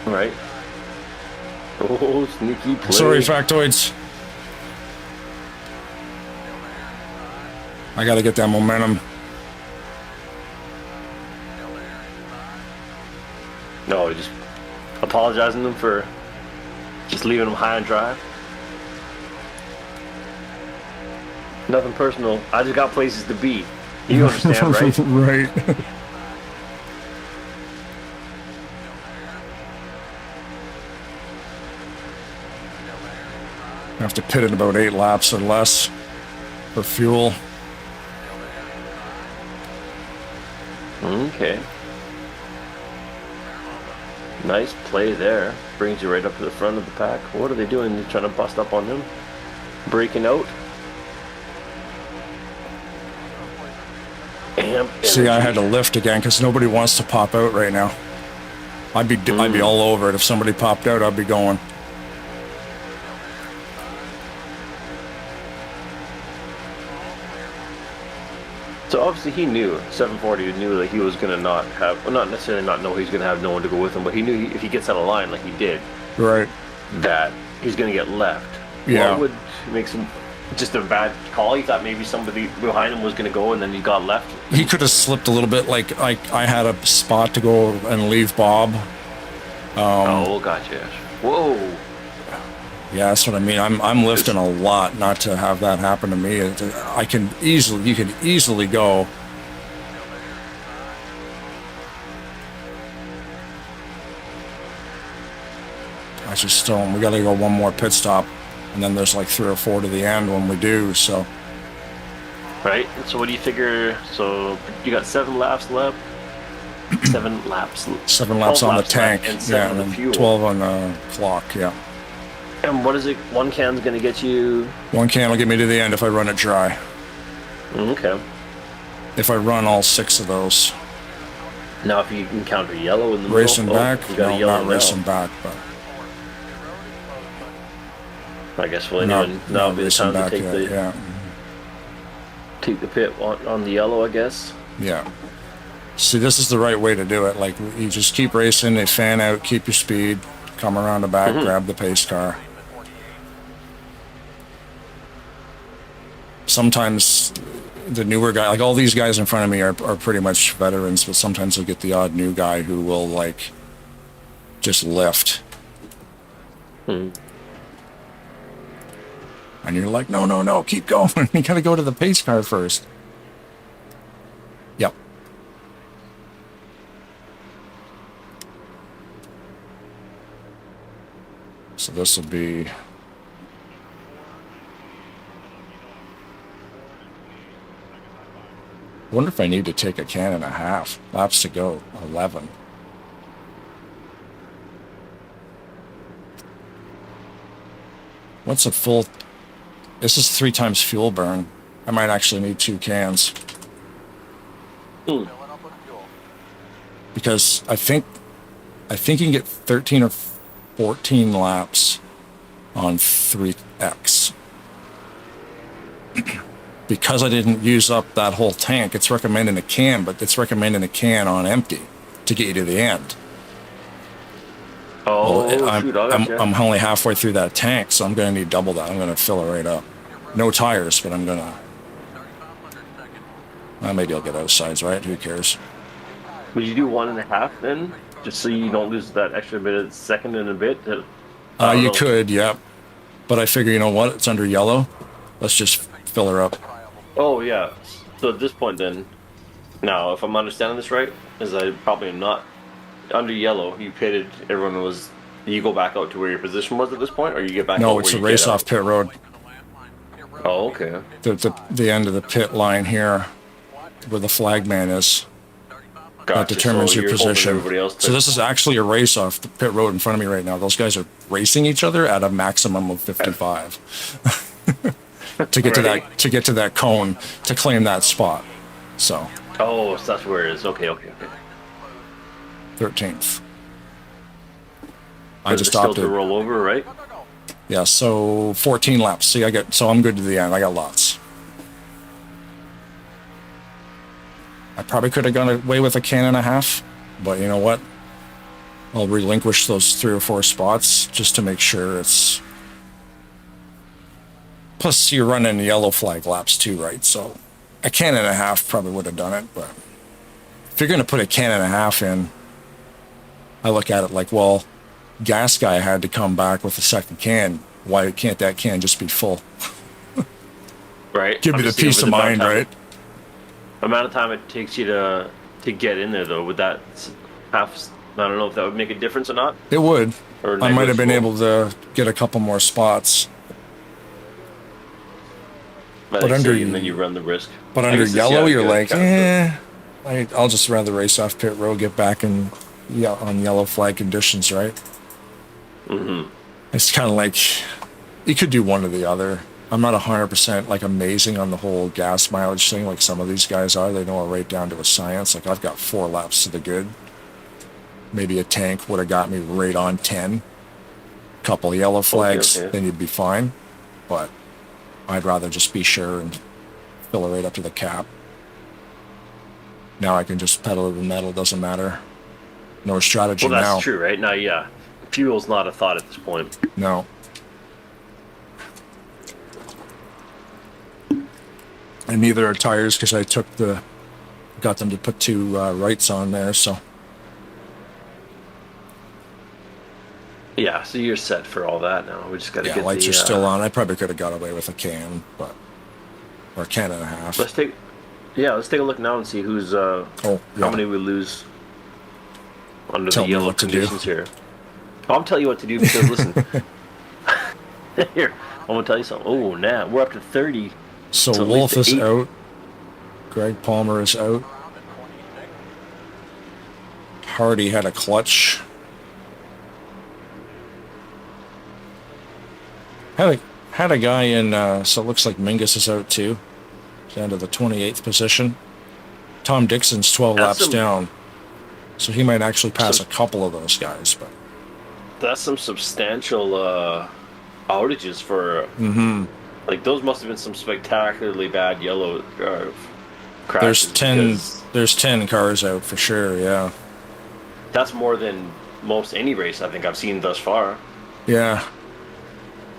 Speaker 2: Right. Oh, sneaky play.
Speaker 1: Sorry, factoids. I gotta get that momentum.
Speaker 2: No, just apologizing to them for just leaving them high and dry. Nothing personal. I just got places to be. You understand, right?
Speaker 1: Right. I have to pit in about 8 laps or less. for fuel.
Speaker 2: Okay. Nice play there. Brings you right up to the front of the pack. What are they doing? They're trying to bust up on him. Breaking out. Amp
Speaker 1: See, I
Speaker 2: energy.
Speaker 1: had to lift again because nobody wants to pop out right now. I'd be all over it. If somebody popped out, I'd be going.
Speaker 2: So obviously he knew, 740 knew that he was going to not have, well, not necessarily not know he's going to have no one to go with him, but he knew if he gets out of line like he did,
Speaker 1: Right.
Speaker 2: that he's going to get left.
Speaker 1: Yeah.
Speaker 2: What would make some, just a bad call? He thought maybe somebody behind him was going to go and then he got left.
Speaker 1: He could have slipped a little bit. Like I had a spot to go and leave Bob.
Speaker 2: Oh, gotcha. Whoa.
Speaker 1: Yeah, that's what I mean. I'm lifting a lot not to have that happen to me. You can easily go. I just still, we got to go one more pit stop, and then there's like 3 or 4 to the end when we do. So
Speaker 2: Right. So what do you figure? So you got 7 laps left. 7 laps.
Speaker 1: 7 laps
Speaker 2: 12
Speaker 1: on the
Speaker 2: laps
Speaker 1: tank,
Speaker 2: left and 7
Speaker 1: yeah,
Speaker 2: on the
Speaker 1: and then
Speaker 2: fuel.
Speaker 1: 12 on the clock. Yeah,
Speaker 2: And what is it? 1 can's going to get you.
Speaker 1: 1 can will get me to the end if I run it dry.
Speaker 2: Okay.
Speaker 1: If I run all 6 of those.
Speaker 2: Now if you encounter yellow in the
Speaker 1: Racing
Speaker 2: middle,
Speaker 1: back?
Speaker 2: you got a
Speaker 1: No,
Speaker 2: yellow
Speaker 1: not
Speaker 2: now.
Speaker 1: racing back, but
Speaker 2: I guess we'll
Speaker 1: not,
Speaker 2: now
Speaker 1: not
Speaker 2: be the
Speaker 1: racing
Speaker 2: time to
Speaker 1: back
Speaker 2: take
Speaker 1: yet.
Speaker 2: the
Speaker 1: Yeah,
Speaker 2: take the pit on the yellow, I guess.
Speaker 1: yeah. See, this is the right way to do it. Like, you just keep racing, they fan out, keep your speed, come around the back, grab the pace car. Sometimes the newer guy, like all these guys in front of me are pretty much veterans, but sometimes you'll get the odd new guy who will, like, just lift. And you're like, no, keep going. You gotta go to the pace car first. Yep. So this will be... I wonder if I need to take a can and a half. Laps to go, 11. What's a full... This is 3 times fuel burn. I might actually need 2 cans. Because I think you can get 13 or 14 laps on 3X. Because I didn't use up that whole tank, it's recommending a can, but it's recommending a can on empty to get you to the end.
Speaker 2: Oh,
Speaker 1: Well,
Speaker 2: shoot, I gotcha.
Speaker 1: I'm only halfway through that tank, so I'm going to need double that. I'm going to fill it right up. No tires, but I'm going to... Well, maybe I'll get outsides, right? Who cares?
Speaker 2: Would you do 1.5 then? Just so you don't lose that extra bit of second and a bit? I don't
Speaker 1: You
Speaker 2: know.
Speaker 1: could, yeah. But I figure, you know what? It's under yellow. Let's just fill her up.
Speaker 2: Oh, yeah. So at this point then, now, if I'm understanding this right, is I probably am not. Under yellow, you pitted, everyone was... You go back out to where your position was at this point, or you get back out
Speaker 1: No,
Speaker 2: where
Speaker 1: it's a
Speaker 2: you
Speaker 1: race
Speaker 2: get out?
Speaker 1: off pit road.
Speaker 2: Oh, okay.
Speaker 1: The end of the pit line here, where the flagman is. That
Speaker 2: Gotcha.
Speaker 1: determines
Speaker 2: So
Speaker 1: your
Speaker 2: you're hoping
Speaker 1: position.
Speaker 2: everybody else
Speaker 1: So this is actually a race off the pit road in front of me right now. Those guys are racing each other at a maximum of 55 to get to that cone to claim that spot. So
Speaker 2: Oh, so that's where it is. Okay.
Speaker 1: 13th. I
Speaker 2: There's
Speaker 1: just
Speaker 2: still
Speaker 1: opted.
Speaker 2: to roll over, right?
Speaker 1: Yeah, so 14 laps. See, I'm good to the end. I got lots. I probably could have gone away with a can and a half, but you know what? I'll relinquish those 3 or 4 spots just to make sure it's... Plus, you're running yellow flag laps too, right? So a can and a half probably would have done it, but if you're going to put a can and a half in, I look at it like, well, gas guy had to come back with a second can. Why can't that can just be full?
Speaker 2: Right.
Speaker 1: Give me the peace of mind, right?
Speaker 2: Amount of time it takes you to get in there, though, would that half? I don't know if that would make a difference or not.
Speaker 1: It would.
Speaker 2: Or
Speaker 1: I might have been
Speaker 2: negligible.
Speaker 1: able to get a couple more spots.
Speaker 2: I
Speaker 1: But
Speaker 2: think so,
Speaker 1: under-
Speaker 2: and then you run the risk.
Speaker 1: But
Speaker 2: I
Speaker 1: under
Speaker 2: guess it's,
Speaker 1: yellow,
Speaker 2: yeah,
Speaker 1: you're
Speaker 2: good,
Speaker 1: like,
Speaker 2: kind of
Speaker 1: I'll just run the race off pit road, get back in, on yellow flag conditions, right?
Speaker 2: Mm-hmm.
Speaker 1: It's kind of like you could do one or the other. I'm not 100% like amazing on the whole gas mileage thing like some of these guys are. They know it right down to a science. Like I've got 4 laps to the good. Maybe a tank would have got me right on 10. Couple yellow flags,
Speaker 2: okay.
Speaker 1: then you'd be fine. But I'd rather just be sure and fill it right up to the cap. Now I can just pedal to the metal, doesn't matter. No strategy
Speaker 2: Well, that's
Speaker 1: now.
Speaker 2: true, right? Now, yeah, fuel's not a thought at this point.
Speaker 1: No. And neither are tires because I got them to put 2 rights on there, so.
Speaker 2: Yeah, so you're set for all that now. We just got to
Speaker 1: Yeah,
Speaker 2: get
Speaker 1: lights
Speaker 2: the,
Speaker 1: are still on. I probably could have got away with a can, or a can and a half.
Speaker 2: Let's take a look now and see who's
Speaker 1: yeah.
Speaker 2: how many we lose under
Speaker 1: Tell
Speaker 2: the
Speaker 1: me
Speaker 2: yellow
Speaker 1: what to do.
Speaker 2: conditions here. I'll tell you what to do because listen, here I'm gonna tell you something. Oh, nah, we're up to 30.
Speaker 1: So
Speaker 2: at
Speaker 1: Wolf
Speaker 2: least
Speaker 1: is
Speaker 2: 8.
Speaker 1: out. Greg Palmer is out. Hardy had a clutch. Had a guy in, so it looks like Mingus is out too. Down to the 28th position. Tom Dixon's 12
Speaker 2: That's
Speaker 1: laps down. So he might actually pass a
Speaker 2: Some-
Speaker 1: couple of those guys, but.
Speaker 2: That's some substantial outages for. Like those must have been some spectacularly bad yellow crashes.
Speaker 1: There's 10 cars out for sure, yeah.
Speaker 2: That's more than most any race I think I've seen thus far.
Speaker 1: Yeah.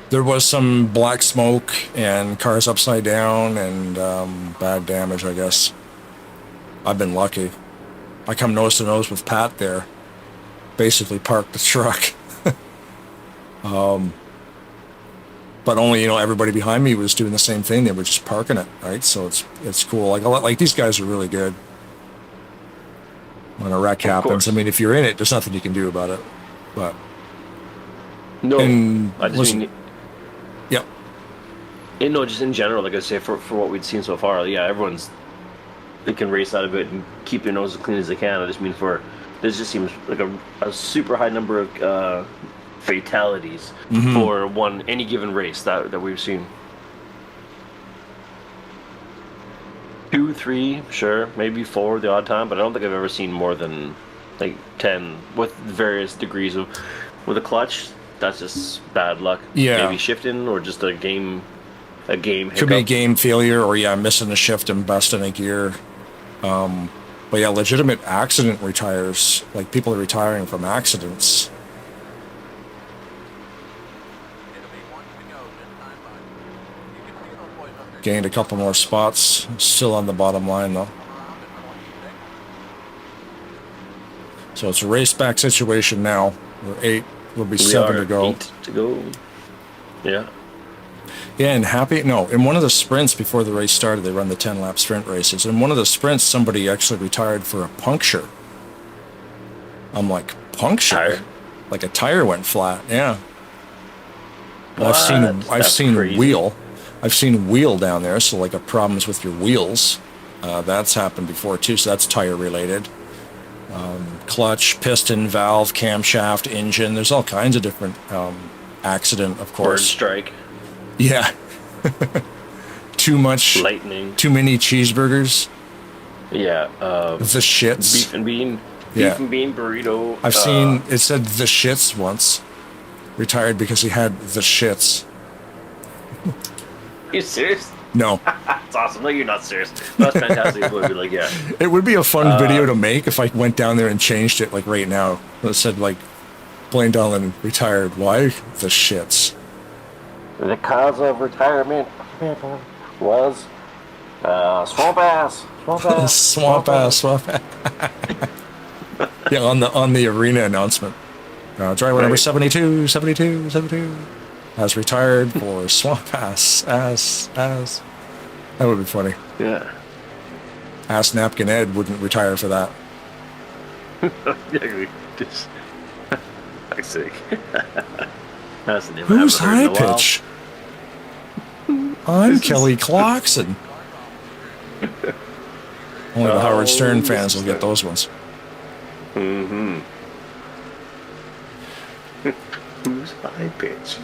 Speaker 1: There was some black smoke and cars upside down and bad damage, I guess. I've been lucky. I come nose to nose with Pat there. Basically parked the truck. But only, everybody behind me was doing the same thing. They were just parking it, right? So it's cool. Like these guys are really good. When a wreck happens,
Speaker 2: course.
Speaker 1: I mean, if you're in it, there's nothing you can do about it. But
Speaker 2: No,
Speaker 1: And
Speaker 2: I just
Speaker 1: listen-
Speaker 2: mean,
Speaker 1: yep.
Speaker 2: no, just in general, like I say, for what we'd seen so far, yeah, they can race out of it and keep their nose as clean as they can. I just mean this just seems like a super high number of fatalities for any given race that we've seen. 2, 3, sure, maybe 4 the odd time, but I don't think I've ever seen more than like 10 with various degrees of with a clutch. That's just bad luck.
Speaker 1: Yeah.
Speaker 2: Maybe shifting or just a game
Speaker 1: Could be a
Speaker 2: hiccup.
Speaker 1: game failure or missing a shift and busting a gear. But yeah, legitimate accident retires. Like people are retiring from accidents.
Speaker 7: It'll be one to go this time, but you can see those boys up there.
Speaker 1: Gained a couple more spots. Still on the bottom line though.
Speaker 7: Around at 26.
Speaker 1: So it's a race back situation now. We're 8. We'll be
Speaker 2: We
Speaker 1: 7
Speaker 2: are
Speaker 1: to go.
Speaker 2: 8 to go. Yeah.
Speaker 1: Yeah, and in one of the sprints before the race started, they run the 10-lap sprint races. In one of the sprints, somebody actually retired for a puncture. I'm like, puncture?
Speaker 2: Tire?
Speaker 1: Like a tire went flat, yeah.
Speaker 2: What?
Speaker 1: I've
Speaker 2: That's
Speaker 1: seen
Speaker 2: crazy.
Speaker 1: wheel. I've seen wheel down there, so like problems with your wheels. That's happened before too, so that's tire related. Clutch, piston, valve, camshaft, engine. There's all kinds of different accident, of
Speaker 2: Bird
Speaker 1: course.
Speaker 2: strike,
Speaker 1: Yeah. Too much.
Speaker 2: lightning.
Speaker 1: Too many cheeseburgers.
Speaker 2: Yeah.
Speaker 1: The shits.
Speaker 2: Beef and bean.
Speaker 1: Yeah.
Speaker 2: Beef and bean burrito.
Speaker 1: I've seen it said the shits once. Retired because he had the shits.
Speaker 2: You serious?
Speaker 1: No.
Speaker 2: That's awesome. No, you're not serious. That's fantastic. It would be like, yeah.
Speaker 1: It would be a fun video to make if I went down there and changed it like right now. It said like Blaine Dolan retired. Why? The shits.
Speaker 2: The cause of retirement was swamp ass.
Speaker 1: Swamp ass. Yeah, on the arena announcement. Driver number
Speaker 2: Right.
Speaker 1: 72 has retired for swamp ass. That would be funny.
Speaker 2: Yeah.
Speaker 1: Ass Napkin Ed wouldn't retire for that.
Speaker 2: Yeah, just fuck's sake. That's the name
Speaker 1: Who's
Speaker 2: I haven't heard
Speaker 1: high
Speaker 2: in a while.
Speaker 1: pitch? I'm Kelly Clarkson. Only the Howard Stern fans will get those ones.
Speaker 2: Mm-hmm. Who's high pitch?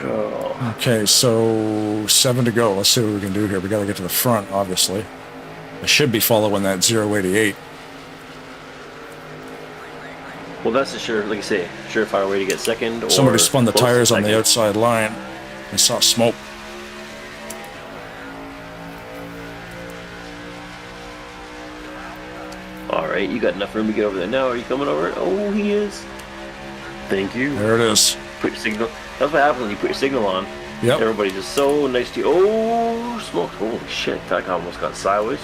Speaker 2: Oh.
Speaker 1: Okay, so 7 to go. Let's see what we can do here. We got to get to the front, obviously. I should be following that 088.
Speaker 2: Well, that's a like I say, surefire way to get second. Or
Speaker 1: Somebody spun the
Speaker 2: close to
Speaker 1: tires on the
Speaker 2: second.
Speaker 1: outside line. I saw smoke.
Speaker 2: All right, you got enough room to get over there now. Are you coming over? Oh, he is. Thank you.
Speaker 1: There it is.
Speaker 2: Put your signal. That's what happens when you put your signal on.
Speaker 1: Yep.
Speaker 2: Everybody's just so nice to you. Oh, smoke. Holy shit. That guy almost got sideways.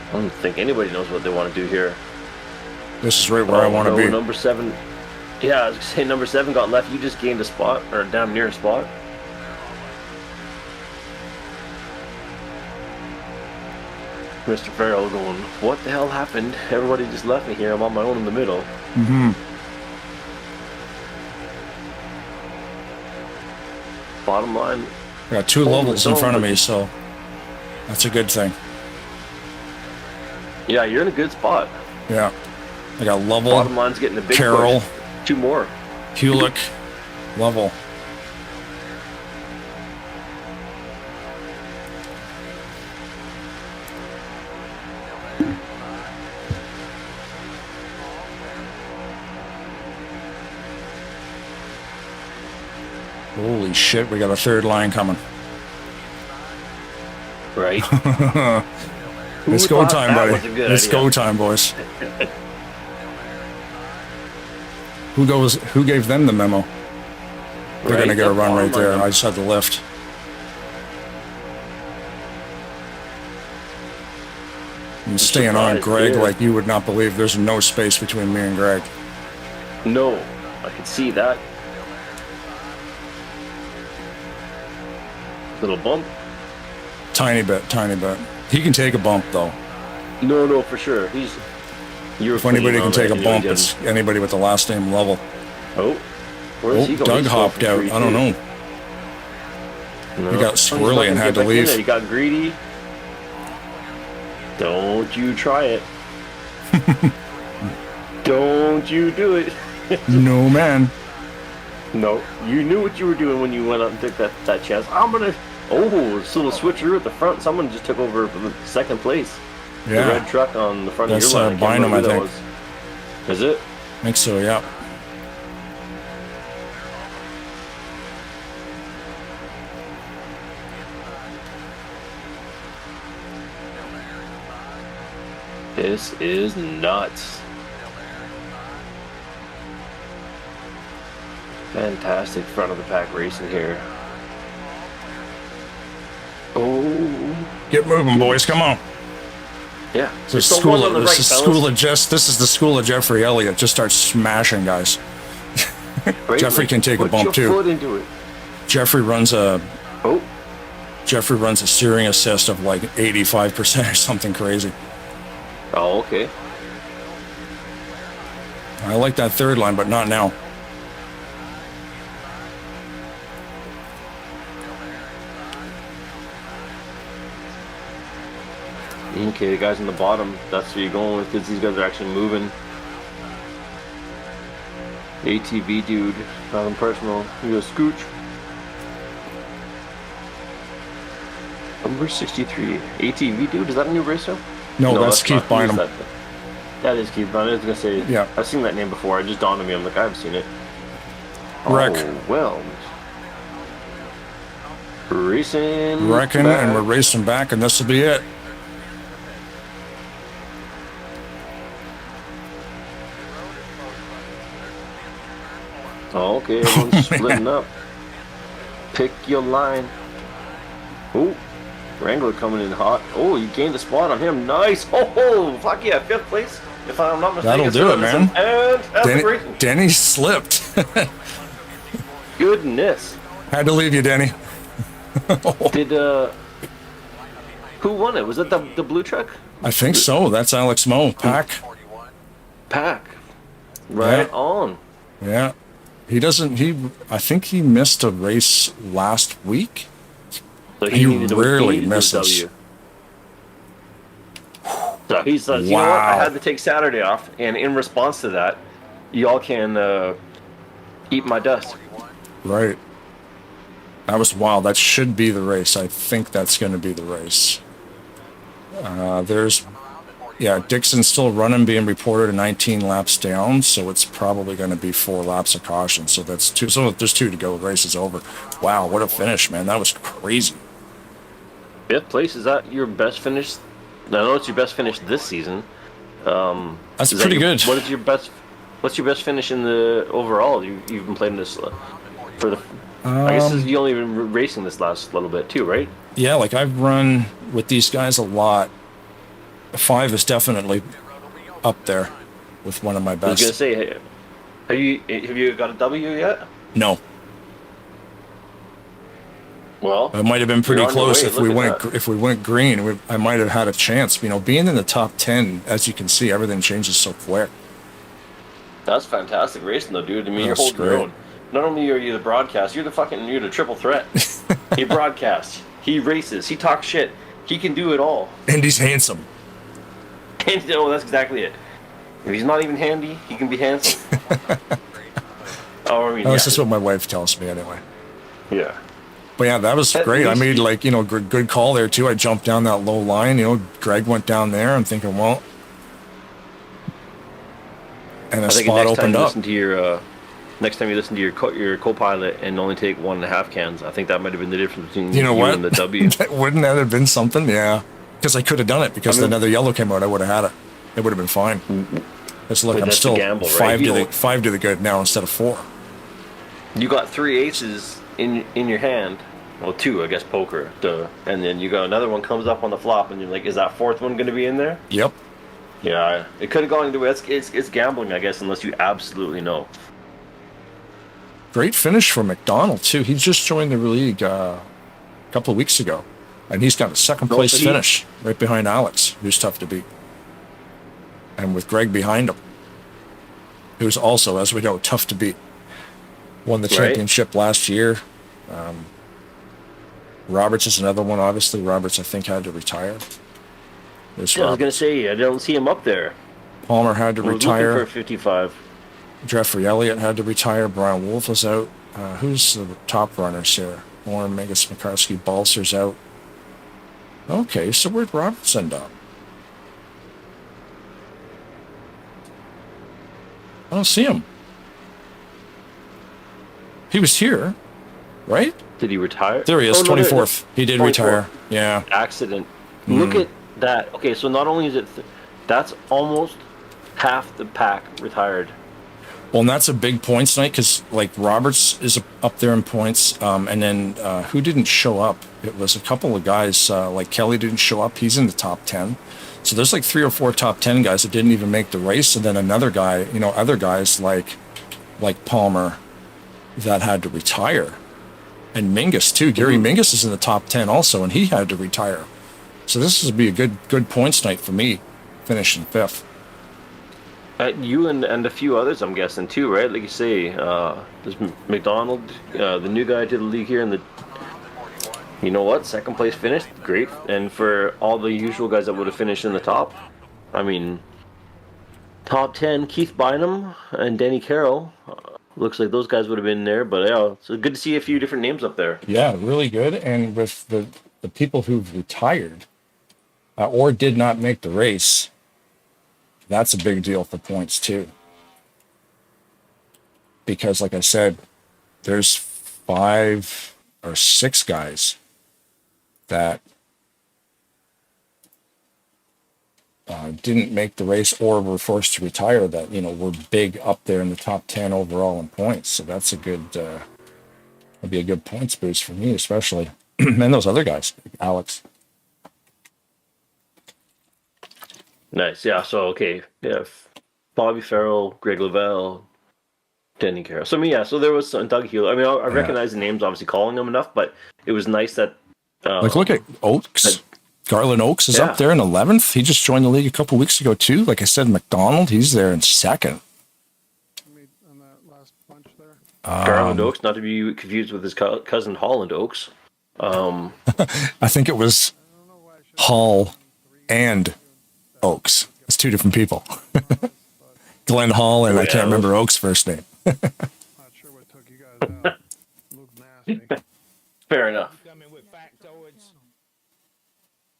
Speaker 2: I don't think anybody knows what they want to do here.
Speaker 1: This is right where I want to be.
Speaker 2: Number 7. Yeah, I was going to say number 7 got left. You just gained a spot, or damn near a spot. Mr. Farrell going, what the hell happened? Everybody just left me here. I'm on my own in the middle.
Speaker 1: Mm-hmm.
Speaker 2: Bottom line.
Speaker 1: I got 2 levels in front of me, so that's a good thing.
Speaker 2: Yeah, you're in a good spot.
Speaker 1: Yeah. I got Lovell,
Speaker 2: Bottom line's getting a big
Speaker 1: Carroll,
Speaker 2: push. 2 more.
Speaker 1: Hewlick, Lovell. Holy shit, we got a 3rd line coming.
Speaker 2: Right?
Speaker 1: It's go time,
Speaker 2: that
Speaker 1: buddy.
Speaker 2: was a good
Speaker 1: It's
Speaker 2: idea?
Speaker 1: go time, boys. Who gave them the memo? They're
Speaker 2: Right,
Speaker 1: gonna get a
Speaker 2: yep,
Speaker 1: run right
Speaker 2: bottom
Speaker 1: there.
Speaker 2: line.
Speaker 1: I just had to lift. I'm staying on
Speaker 2: surprised,
Speaker 1: Greg
Speaker 2: yeah.
Speaker 1: like you would not believe. There's no space between me and Greg.
Speaker 2: No, I can see that. Little bump.
Speaker 1: Tiny bit. He can take a bump though.
Speaker 2: No, for sure. You're
Speaker 1: If anybody
Speaker 2: clean
Speaker 1: can
Speaker 2: on
Speaker 1: take
Speaker 2: that
Speaker 1: a bump,
Speaker 2: anyway,
Speaker 1: it's anybody with the last name Lovell.
Speaker 2: Oh, where's he going?
Speaker 1: Doug
Speaker 2: He's
Speaker 1: hopped
Speaker 2: going
Speaker 1: out.
Speaker 2: for three,
Speaker 1: I don't
Speaker 2: too.
Speaker 1: know.
Speaker 2: No.
Speaker 1: He got
Speaker 2: He's
Speaker 1: swirly
Speaker 2: not
Speaker 1: and
Speaker 2: gonna
Speaker 1: had
Speaker 2: get
Speaker 1: to
Speaker 2: back in
Speaker 1: leave.
Speaker 2: there. He got greedy. Don't you try it. Don't you do it.
Speaker 1: No, man.
Speaker 2: No, you knew what you were doing when you went out and took that chance. I'm gonna. Oh, it's a little switcheroo at the front. Someone just took over for the 2nd place.
Speaker 1: Yeah.
Speaker 2: The red truck on the front
Speaker 1: That's,
Speaker 2: of your line.
Speaker 1: Bynum, I think.
Speaker 2: Is it?
Speaker 1: I think so, yeah.
Speaker 2: This is nuts. Fantastic front of the pack racing here. Oh.
Speaker 1: Get moving, boys. Come on.
Speaker 2: Yeah.
Speaker 1: This
Speaker 2: Just the one on the right,
Speaker 1: is
Speaker 2: fellas.
Speaker 1: this is the school of Jeffrey Elliott. Just start smashing guys.
Speaker 2: Right,
Speaker 1: Jeffrey can take a
Speaker 2: put
Speaker 1: bump
Speaker 2: your
Speaker 1: too.
Speaker 2: Foot into it.
Speaker 1: Jeffrey runs a
Speaker 2: Oh.
Speaker 1: steering assist of like 85% or something crazy.
Speaker 2: Oh, okay.
Speaker 1: I like that 3rd line, but not now.
Speaker 2: Okay, the guys on the bottom, that's where you're going with, because these guys are actually moving. The ATV dude, nothing personal. You go scooch. Number 63. ATV dude, is that a new racer?
Speaker 1: No, that's Keith
Speaker 2: not.
Speaker 1: Bynum.
Speaker 2: That is Keith Bynum. I was going to say,
Speaker 1: Yeah.
Speaker 2: I've seen that name before. It just dawned on me. I'm like, I've seen it.
Speaker 1: Wreck.
Speaker 2: Oh, well. Racing.
Speaker 1: Reckon,
Speaker 2: back.
Speaker 1: and we're racing back, and this will be it.
Speaker 2: Oh, okay, everyone's splitting up. Pick your line. Oh, Wrangler coming in hot. Oh, you gained a spot on him. Nice. Oh, fuck yeah, 5th place. If I'm not mistaken.
Speaker 1: That'll do it, man.
Speaker 2: And that's
Speaker 1: Denny slipped.
Speaker 2: Goodness.
Speaker 1: Had to leave you, Denny.
Speaker 2: Did who won it? Was it the blue truck?
Speaker 1: I think so. That's Alex Moe. Pack.
Speaker 2: Pack. Right
Speaker 1: Yeah.
Speaker 2: on.
Speaker 1: Yeah. He doesn't. I think he missed a race last week.
Speaker 2: So
Speaker 1: He
Speaker 2: needed to
Speaker 1: rarely
Speaker 2: win,
Speaker 1: misses.
Speaker 2: W. So he says, you know what? I
Speaker 1: Wow.
Speaker 2: had to take Saturday off, and in response to that, y'all can eat my dust.
Speaker 1: Right. That was wild. That should be the race. I think that's going to be the race. Dixon's still running, being reported at 19 laps down, so it's probably going to be 4 laps of caution. So that's 2. So there's 2 to go. The race is over. Wow, what a finish, man. That was crazy.
Speaker 2: 5th place, is that your best finish? I know it's your best finish this season.
Speaker 1: That's pretty good.
Speaker 2: What's your best finish in the overall? You've been playing this for the. I guess you only been racing this last little bit too, right?
Speaker 1: Yeah, like I've run with these guys a lot. 5 is definitely up there with one of my
Speaker 2: I was
Speaker 1: best.
Speaker 2: gonna say, have you got a W yet?
Speaker 1: No,
Speaker 2: Well,
Speaker 1: it might have been pretty
Speaker 2: you're on your
Speaker 1: close
Speaker 2: way.
Speaker 1: if
Speaker 2: Look
Speaker 1: we
Speaker 2: at
Speaker 1: went green. I might have had a chance. You know, being in the top 10, as you can see, everything changes so quick.
Speaker 2: That's fantastic racing, though, dude. I mean, you're
Speaker 1: That's
Speaker 2: holding your
Speaker 1: great.
Speaker 2: own. Not only are you the broadcast, you're the triple threat. He broadcasts, he races, he talks shit, he can do it all.
Speaker 1: And he's handsome.
Speaker 2: And that's exactly it. If he's not even handy, he can be handsome.
Speaker 1: That's just what my wife tells me anyway.
Speaker 2: Yeah.
Speaker 1: But yeah, that was
Speaker 2: At
Speaker 1: great. I
Speaker 2: least
Speaker 1: made good call there too. I jumped down that low line. Greg went down there. I'm thinking, well, and a spot opened up.
Speaker 2: Next time you listen to your co-pilot and only take 1.5 cans, I think that might have been the difference between
Speaker 1: You know
Speaker 2: you
Speaker 1: what?
Speaker 2: and the W.
Speaker 1: Wouldn't that have been something? Yeah, because I could have done it because another yellow came out. I would have had it. It would have been fine. Let's look.
Speaker 2: But
Speaker 1: I'm
Speaker 2: that's
Speaker 1: still
Speaker 2: the gamble,
Speaker 1: five
Speaker 2: right?
Speaker 1: five to the good now instead of 4.
Speaker 2: You got 3 aces in your hand. Well, 2, I guess, poker. Duh. And then you got another one comes up on the flop, and you're like, is that 4th one going to be in there?
Speaker 1: Yep.
Speaker 2: Yeah, it could have gone either way. It's gambling, I guess, unless you absolutely know.
Speaker 1: Great finish for McDonald too. He just joined the league a couple of weeks ago, and he's got a second place finish right behind Alex, who's tough to beat, and with Greg behind him, who's also, as we know, tough to beat. Won the championship last year. Roberts is another one. Obviously, Roberts I think had to retire.
Speaker 2: I was going to say, I don't see him up there.
Speaker 1: Palmer had to retire.
Speaker 2: Looking for 55.
Speaker 1: Jeffrey Elliott had to retire. Brian Wolf was out. Who's the top runners here? Warren Megas McCarskey, Balser's out. Okay, so where'd Roberts end up? I don't see him. He was here, right?
Speaker 2: Did he retire?
Speaker 1: There he is, 24th. He did
Speaker 2: 24th.
Speaker 1: retire. Yeah.
Speaker 2: Accident. Look at that. Okay, so not only is it... that's almost half the pack retired.
Speaker 1: Well, and that's a big points night because, like, Roberts is up there in points. And then who didn't show up? It was a couple of guys. Like Kelly didn't show up. He's in the top 10. So there's like 3 or 4 top 10 guys that didn't even make the race. And then another guy, other guys like Palmer that had to retire. And Mingus, too. Gary Mingus is in the top 10 also, and he had to retire. So this would be a good points night for me, finishing 5th.
Speaker 2: You and a few others, I'm guessing, too, right? Like you say, there's McDonald, the new guy to the league here, and you know what? 2nd place finished. Great. And for all the usual guys that would have finished in the top, I mean, top 10, Keith Bynum and Danny Carroll. Looks like those guys would have been there, but yeah, so good to see a few different names up there.
Speaker 1: Yeah, really good. And with the people who've retired or did not make the race, that's a big deal for points too. Because like I said, there's 5 or 6 guys that didn't make the race or were forced to retire that, were big up there in the top 10 overall in points. So that's a good, that'd be a good points boost for me, especially. And those other guys, Alex.
Speaker 2: Nice, yeah. So okay, yeah, Bobby Farrell, Greg Lavelle, Danny Carroll. So so there was Doug Healy. I mean, I recognize the names, obviously calling them enough, but it was nice that.
Speaker 1: Look at Oaks. Garland Oaks is up there in 11th. He just joined the league a couple weeks ago too. Like I said, McDonald, he's there in 2nd.
Speaker 6: On that last bunch there.
Speaker 2: Garland Oaks, not to be confused with his cousin Holland Oaks.
Speaker 1: I think it was Hall and Oaks. It's two different people. Glenn Hall and I can't remember Oaks' first name.
Speaker 6: Not sure what took you guys out. Looked nasty.
Speaker 2: Fair enough.
Speaker 5: Coming with factoids.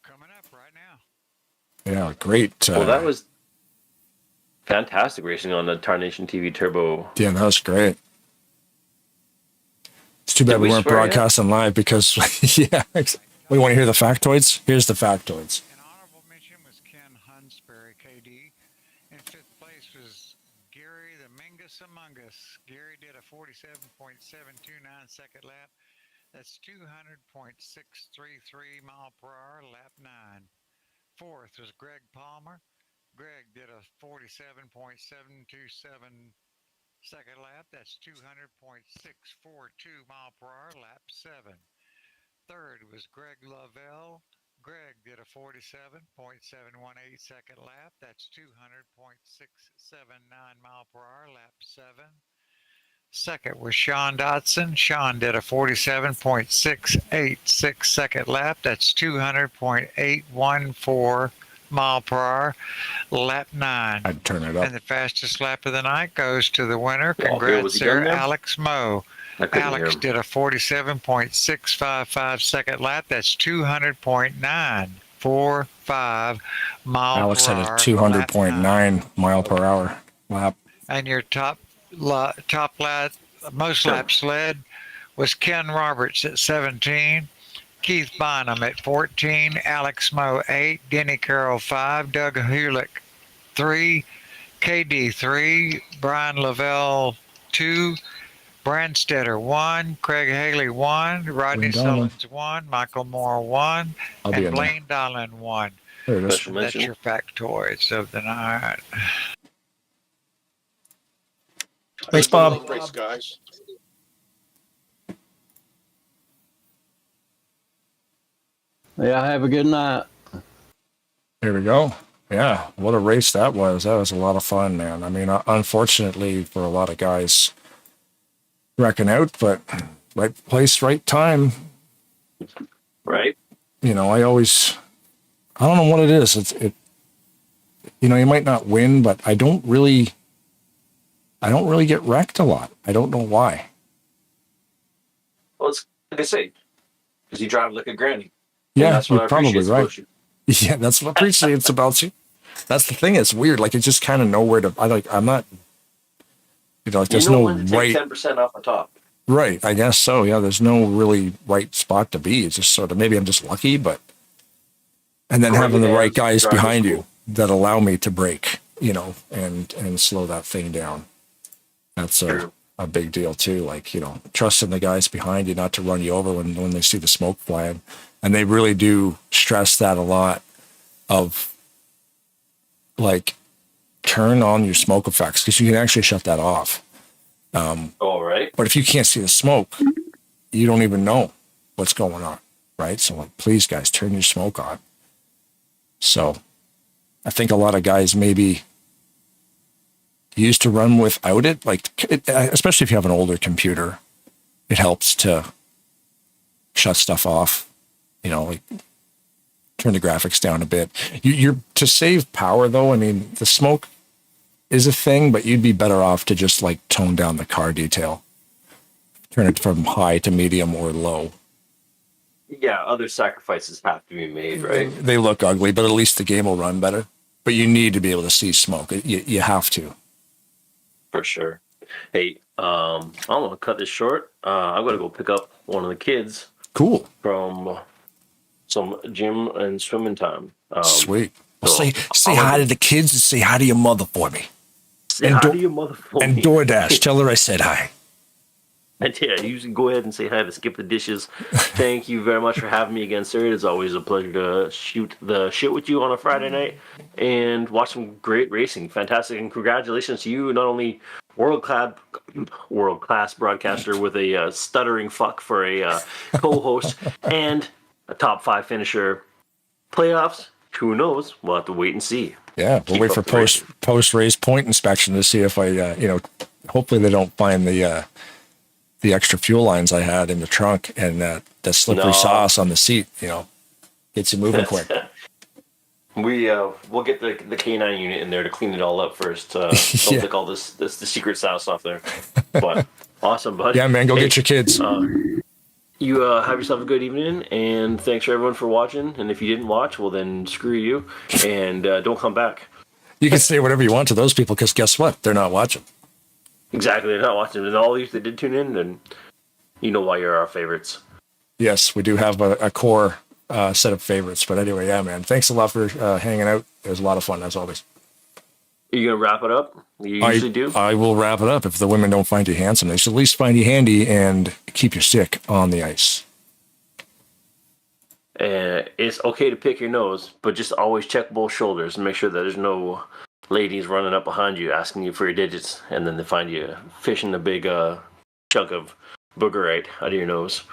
Speaker 4: Coming up right now.
Speaker 1: Yeah, great.
Speaker 2: Well, that was fantastic racing on the Tarnation TV Turbo.
Speaker 1: Yeah, that was great. It's too bad
Speaker 2: Did
Speaker 1: we
Speaker 2: we
Speaker 1: weren't
Speaker 2: swear yet?
Speaker 1: broadcasting live because, yeah. We want to hear the factoids? Here's the factoids.
Speaker 4: An honorable mention was Ken Hunsberry, KD. In fifth place was Gary the Mingus Among Us. Gary did a 47.729 second lap. That's 200.633 mile per hour, lap 9. Fourth was Greg Palmer. Greg did a 47.727 second lap. That's 200.642 mile per hour, lap 7. Third was Greg Lavelle. Greg did a 47.718 second lap. That's 200.679 mile per hour, lap 7. Second was Sean Dotson. Sean did a 47.686 second lap. That's 200.814 mile per hour, lap 9.
Speaker 1: I'd turn it up.
Speaker 4: And the fastest lap of the night goes to the winner.
Speaker 2: Oh, good. Was
Speaker 4: Congrats
Speaker 2: he done
Speaker 4: there,
Speaker 2: there?
Speaker 4: Alex Moe.
Speaker 2: I couldn't hear
Speaker 4: Alex
Speaker 2: him.
Speaker 4: did a 47.655 second lap. That's 200.945 mile
Speaker 1: Alex
Speaker 4: per
Speaker 1: had a
Speaker 4: hour.
Speaker 1: 200.9 mile per hour lap.
Speaker 4: And your top lap, most laps led was Ken Roberts at 17, Keith Bynum at 14, Alex Moe 8, Denny Carroll 5, Doug Hulick 3, KD 3, Brian Lavelle 2, Brandstetter 1, Craig Haley 1, Rodney
Speaker 1: Blaine Donlan.
Speaker 4: Sullins 1, Michael Moore 1,
Speaker 1: I'll be
Speaker 4: and
Speaker 1: in there.
Speaker 4: Blaine Donlan 1.
Speaker 1: There it is.
Speaker 2: Special
Speaker 4: That's
Speaker 2: mention.
Speaker 4: your factoids of the night.
Speaker 1: Thanks, Bob.
Speaker 3: Race, guys.
Speaker 9: Yeah, have a good night.
Speaker 1: Here we go. Yeah, what a race that was. That was a lot of fun, man. I mean, unfortunately for a lot of guys wrecking out, but right place, right time.
Speaker 2: Right?
Speaker 1: You know, I don't know what it is. You know, you might not win, but I don't really get wrecked a lot. I don't know why.
Speaker 2: Well, it's like I say, because you drive like a granny.
Speaker 1: Yeah,
Speaker 2: And that's what
Speaker 1: you're
Speaker 2: I
Speaker 1: probably
Speaker 2: appreciate
Speaker 1: right.
Speaker 2: about you.
Speaker 1: Yeah, that's what appreciates about you. That's the thing. It's weird. Like, it's just kind of nowhere to. I'm not. You know, like, there's no
Speaker 2: when to take
Speaker 1: right.
Speaker 2: 10% off the top.
Speaker 1: Right. I guess so. Yeah. There's no really right spot to be. It's just sort of maybe I'm just lucky, but. And then
Speaker 2: Right,
Speaker 1: having the
Speaker 2: yeah,
Speaker 1: right guys
Speaker 2: driver's
Speaker 1: behind you
Speaker 2: cool.
Speaker 1: that allow me to brake, you know, and slow that thing down. That's
Speaker 2: True.
Speaker 1: a big deal too. Like, you know, trusting the guys behind you not to run you over when they see the smoke flying. And they really do stress that a lot of like turn on your smoke effects because you can actually shut that off.
Speaker 2: All right.
Speaker 1: But if you can't see the smoke, you don't even know what's going on. Right. So like, please guys, turn your smoke on. So I think a lot of guys maybe used to run without it. Like, especially if you have an older computer, it helps to shut stuff off, you know, like turn the graphics down a bit. You're to save power though. I mean, the smoke is a thing, but you'd be better off to just like tone down the car detail, turn it from high to medium or low.
Speaker 2: Yeah, other sacrifices have to be made, right?
Speaker 1: They look ugly, but at least the game will run better. But you need to be able to see smoke. You have to.
Speaker 2: For sure. Hey, I'm gonna cut this short. I'm gonna go pick up one of the kids
Speaker 1: Cool.
Speaker 2: from some gym and swimming time.
Speaker 1: Sweet. Well,
Speaker 2: so
Speaker 1: say hi to the kids and say hi to your mother for me.
Speaker 2: Say
Speaker 1: And
Speaker 2: hi
Speaker 1: do-
Speaker 2: to your mother for
Speaker 1: And
Speaker 2: me.
Speaker 1: DoorDash, tell her I said hi.
Speaker 2: And yeah, you can go ahead and say hi to Skip the Dishes. Thank you very much for having me again, sir. It's always a pleasure to shoot the shit with you on a Friday night and watch some great racing. Fantastic. And congratulations to you, not only world-class broadcaster with a stuttering fuck for a co-host and a top 5 finisher. Playoffs, who knows? We'll have to wait and see.
Speaker 1: Yeah, we'll
Speaker 2: Keep
Speaker 1: wait
Speaker 2: up
Speaker 1: for
Speaker 2: the racing.
Speaker 1: post race point inspection to see if I, hopefully they don't find the the extra fuel lines I had in the trunk and that the slippery sauce on the seat, gets you moving quick.
Speaker 2: We'll get the K9 unit in there to clean it all up first. Don't take all the secret sauce off there. But awesome, bud.
Speaker 1: Yeah, man, go get your kids.
Speaker 2: You have yourself a good evening, and thanks for everyone for watching. And if you didn't watch, well then screw you, and don't come back.
Speaker 1: You can say whatever you want to those people, because guess what? They're not watching.
Speaker 2: Exactly, they're not watching. And all these that did tune in, then you know why you're our favorites.
Speaker 1: Yes, we do have a core set of favorites. But anyway, yeah, man, thanks a lot for hanging out. It was a lot of fun, as always.
Speaker 2: Are you going to wrap it up? You usually do?
Speaker 1: I will wrap it up. If the women don't find you handsome, they should at least find you handy and keep your stick on the ice.
Speaker 2: It's okay to pick your nose, but just always check both shoulders and make sure that there's no ladies running up behind you asking you for your digits, and then they find you fishing a big chunk of boogerite out of your nose.